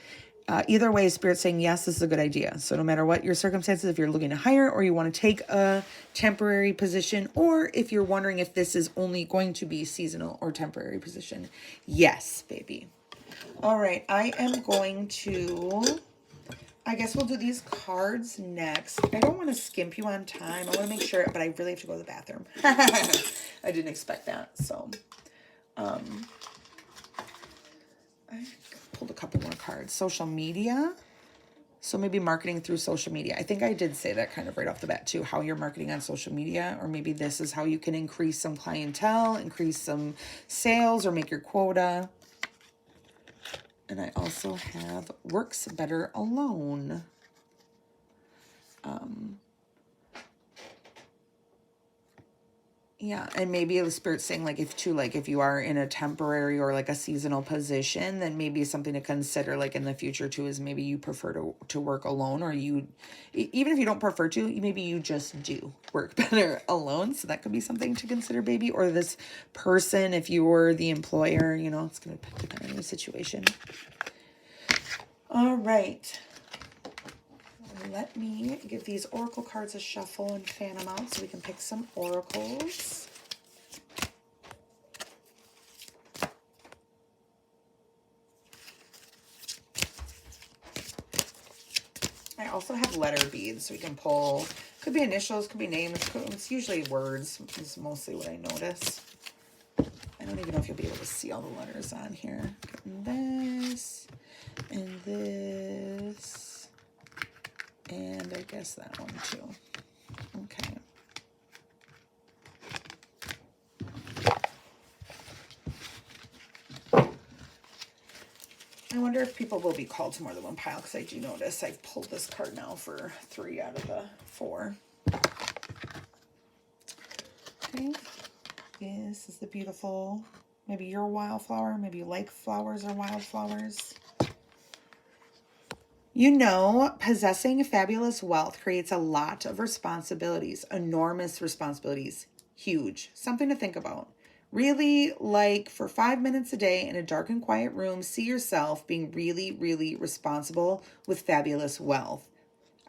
Either way, Spirit's saying, yes, this is a good idea. So no matter what your circumstances, if you're looking to hire or you want to take a temporary position, or if you're wondering if this is only going to be seasonal or temporary position, yes, baby. All right, I am going to, I guess we'll do these cards next. I don't want to skimp you on time. I want to make sure, but I really have to go to the bathroom. I didn't expect that, so I pulled a couple more cards. Social media. So maybe marketing through social media. I think I did say that kind of right off the bat too, how you're marketing on social media, or maybe this is how you can increase some clientele, increase some sales, or make your quota. And I also have Works Better Alone. Yeah, and maybe the Spirit's saying, like, if you are in a temporary or like a seasonal position, then maybe something to consider, like, in the future too, is maybe you prefer to work alone, or even if you don't prefer to, maybe you just do work better alone. So that could be something to consider, baby. Or this person, if you were the employer, it's going to depend on the situation. All right. Let me give these oracle cards a shuffle and fan them out so we can pick some oracles. I also have letter beads, so we can pull. Could be initials, could be names. It's usually words. Is mostly what I notice. I don't even know if you'll be able to see all the letters on here. Getting this and this, and I guess that one too. Okay. I wonder if people will be called to more than one pile, because I do notice I've pulled this card now for 3 out of the 4. Okay. This is the beautiful, maybe you're a wildflower, maybe you like flowers or wildflowers. Possessing fabulous wealth creates a lot of responsibilities, enormous responsibilities, huge, something to think about. Really, like, for 5 minutes a day in a dark and quiet room, see yourself being really, really responsible with fabulous wealth.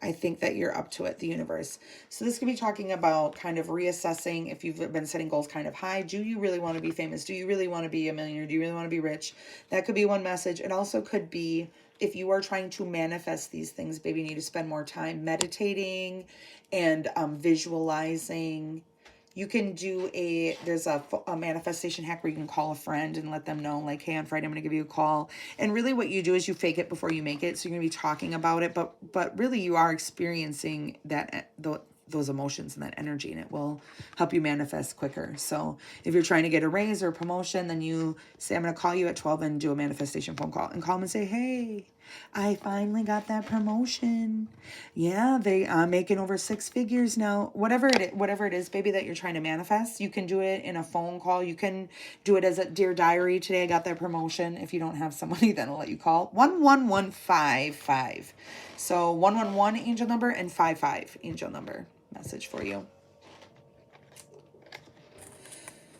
I think that you're up to it, the universe. So this could be talking about kind of reassessing if you've been setting goals kind of high. Do you really want to be famous? Do you really want to be a millionaire? Do you really want to be rich? That could be one message. It also could be, if you are trying to manifest these things, baby, you need to spend more time meditating and visualizing. You can do there's a manifestation hack where you can call a friend and let them know, like, hey, on Friday, I'm going to give you a call. And really what you do is you fake it before you make it. So you're going to be talking about it, but really you are experiencing those emotions and that energy, and it will help you manifest quicker. So if you're trying to get a raise or a promotion, then you say, I'm going to call you at 12 and do a manifestation phone call, and call them and say, hey, I finally got that promotion. Yeah, they are making over 6 figures now. Whatever it is, baby, that you're trying to manifest, you can do it in a phone call. You can do it as a Dear Diary. Today I got that promotion. If you don't have somebody, then I'll let you call 11155. So 111 angel number and 55 angel number. Message for you.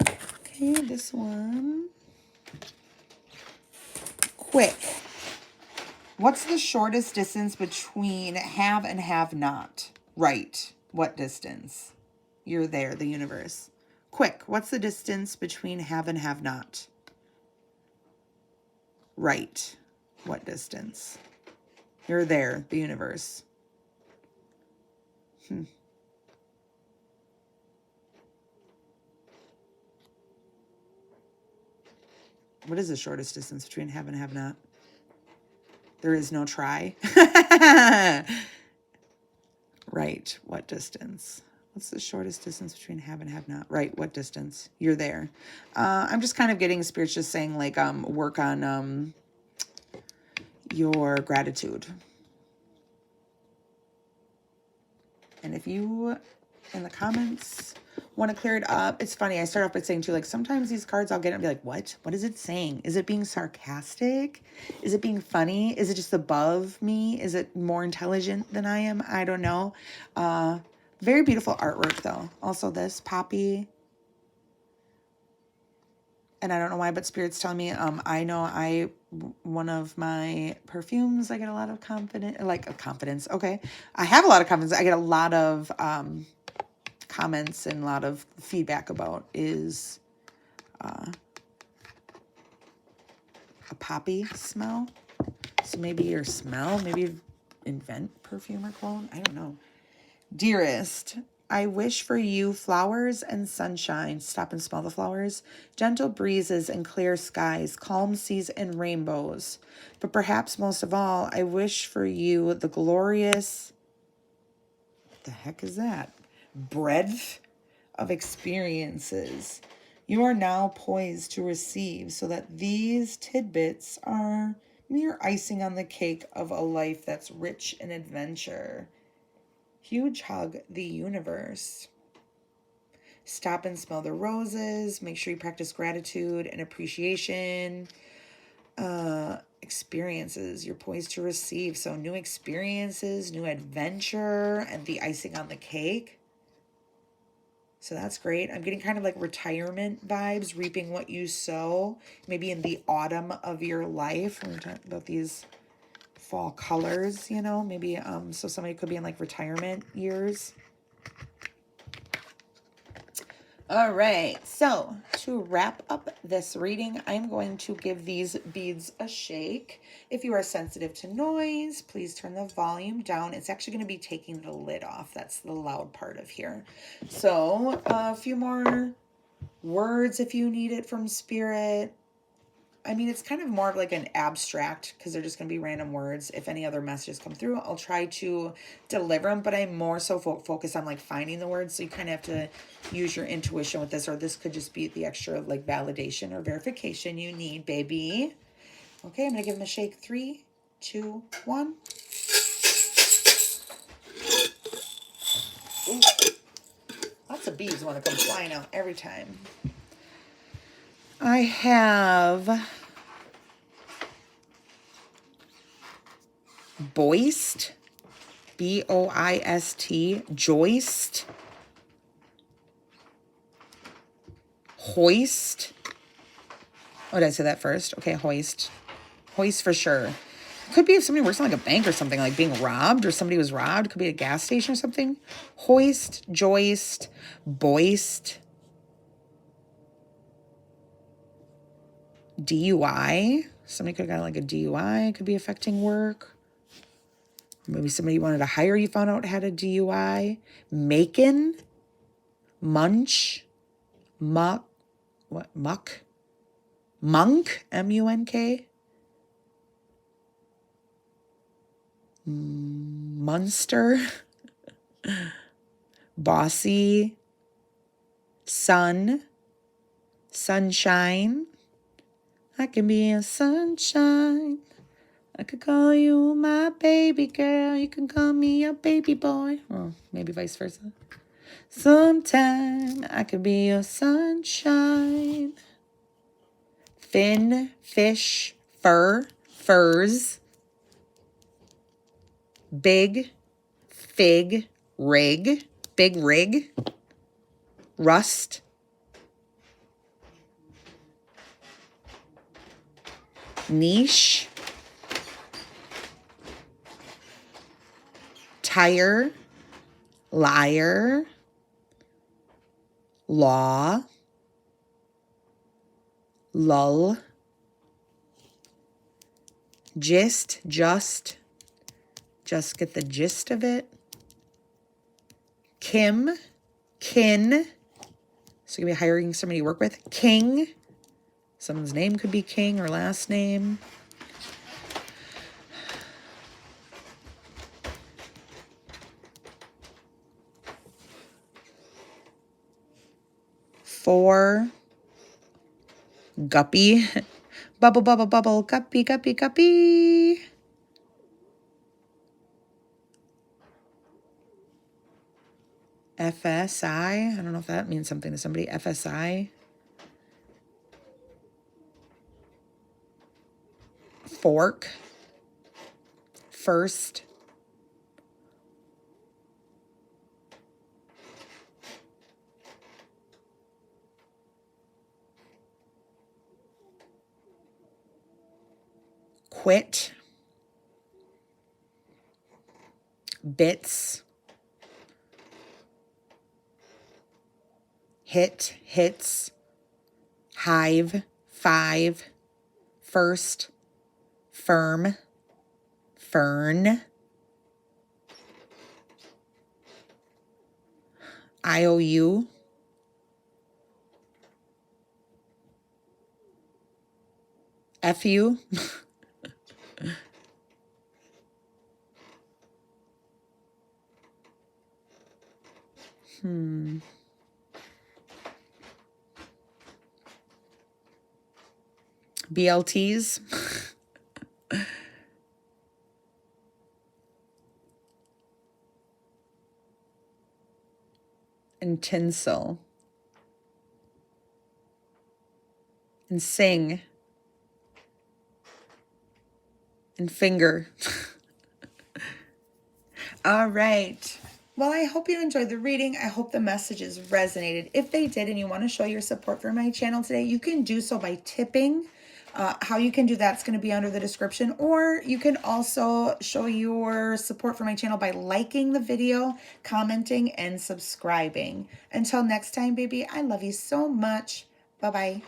Okay, this one. Quick. What's the shortest distance between have and have not? Right. What distance? You're there, the universe. Quick. What's the distance between have and have not? Right. What distance? You're there, the universe. What is the shortest distance between have and have not? There is no try. Right. What distance? What's the shortest distance between have and have not? Right. What distance? You're there. I'm just kind of getting spirits just saying, like, work on your gratitude. And if you, in the comments, want to clear it up, it's funny. I start off by saying too, like, sometimes these cards I'll get and be like, what? What is it saying? Is it being sarcastic? Is it being funny? Is it just above me? Is it more intelligent than I am? I don't know. Very beautiful artwork though. Also this poppy. And I don't know why, but Spirit's telling me, I know one of my perfumes, I get a lot of confidence. Okay. I have a lot of confidence. I get a lot of, comments and a lot of feedback about is, a poppy smell. So maybe your smell, maybe invent perfume or cologne. I don't know. Dearest, I wish for you flowers and sunshine. Stop and smell the flowers. Gentle breezes and clear skies, calm seas and rainbows. But perhaps most of all, I wish for you the glorious, what the heck is that? Breadth of experiences you are now poised to receive, so that these tidbits are You're icing on the cake of a life that's rich in adventure. Huge hug, the universe. Stop and smell the roses. Make sure you practice gratitude and appreciation. Experiences you're poised to receive. So new experiences, new adventure, and the icing on the cake. So that's great. I'm getting kind of like retirement vibes, reaping what you sow, maybe in the autumn of your life. When we're talking about these fall colors, you know, maybe so somebody could be in like retirement years. All right, so to wrap up this reading, I'm going to give these beads a shake. If you are sensitive to noise, please turn the volume down. It's actually going to be taking the lid off. That's the loud part of here. So a few more words if you need it from Spirit. I mean, it's kind of more of like an abstract because they're just going to be random words. If any other messages come through, I'll try to deliver them, but I'm more so focused on like finding the words. So you kind of have to use your intuition with this, or this could just be the extra like validation or verification you need, baby. Okay, I'm going to give them a shake. 3, 2, 1. Ooh. Lots of bees want to come flying out every time. I have Boist, B-O-I-S-T, joist, hoist. Oh, did I say that first? Okay, hoist. Hoist for sure. Could be if somebody works in like a bank or something, like being robbed, or somebody was robbed. Could be a gas station or something. Hoist, joist, boist, DUI. Somebody could have got like a DUI. Could be affecting work. Maybe somebody wanted to hire you, found out had a DUI. Macon, munch, muck, what, muck? Monk, M-U-N-K. Munster. Bossy. Sun. Sunshine. I can be a sunshine. I could call you my baby girl. You can call me a baby boy. Or maybe vice versa. Sometime I could be your sunshine. Fin, fish, fur, furs. Big, fig, rig. Big rig. Rust. Niche. Tire. Liar. Law. Lull. Gist, just get the gist of it. Kim, kin. So you're going to be hiring somebody to work with. King. Someone's name could be King or last name. For. Guppy. Bubble, bubble, bubble. Guppy, guppy, guppy. FSI. I don't know if that means something to somebody. FSI. Fork. First. Quit. Bits. Hit, hits. Hive, 5. First. Firm. Fern. IOU. FU. BLTs. and tinsel and sing and finger. All right. Well, I hope you enjoyed the reading. I hope the messages resonated. If they did and you want to show your support for my channel today, you can do so by tipping. How you can do that's going to be under the description, or you can also show your support for my channel by liking the video, commenting, and subscribing. Until next time, baby, I love you so much. Bye-bye.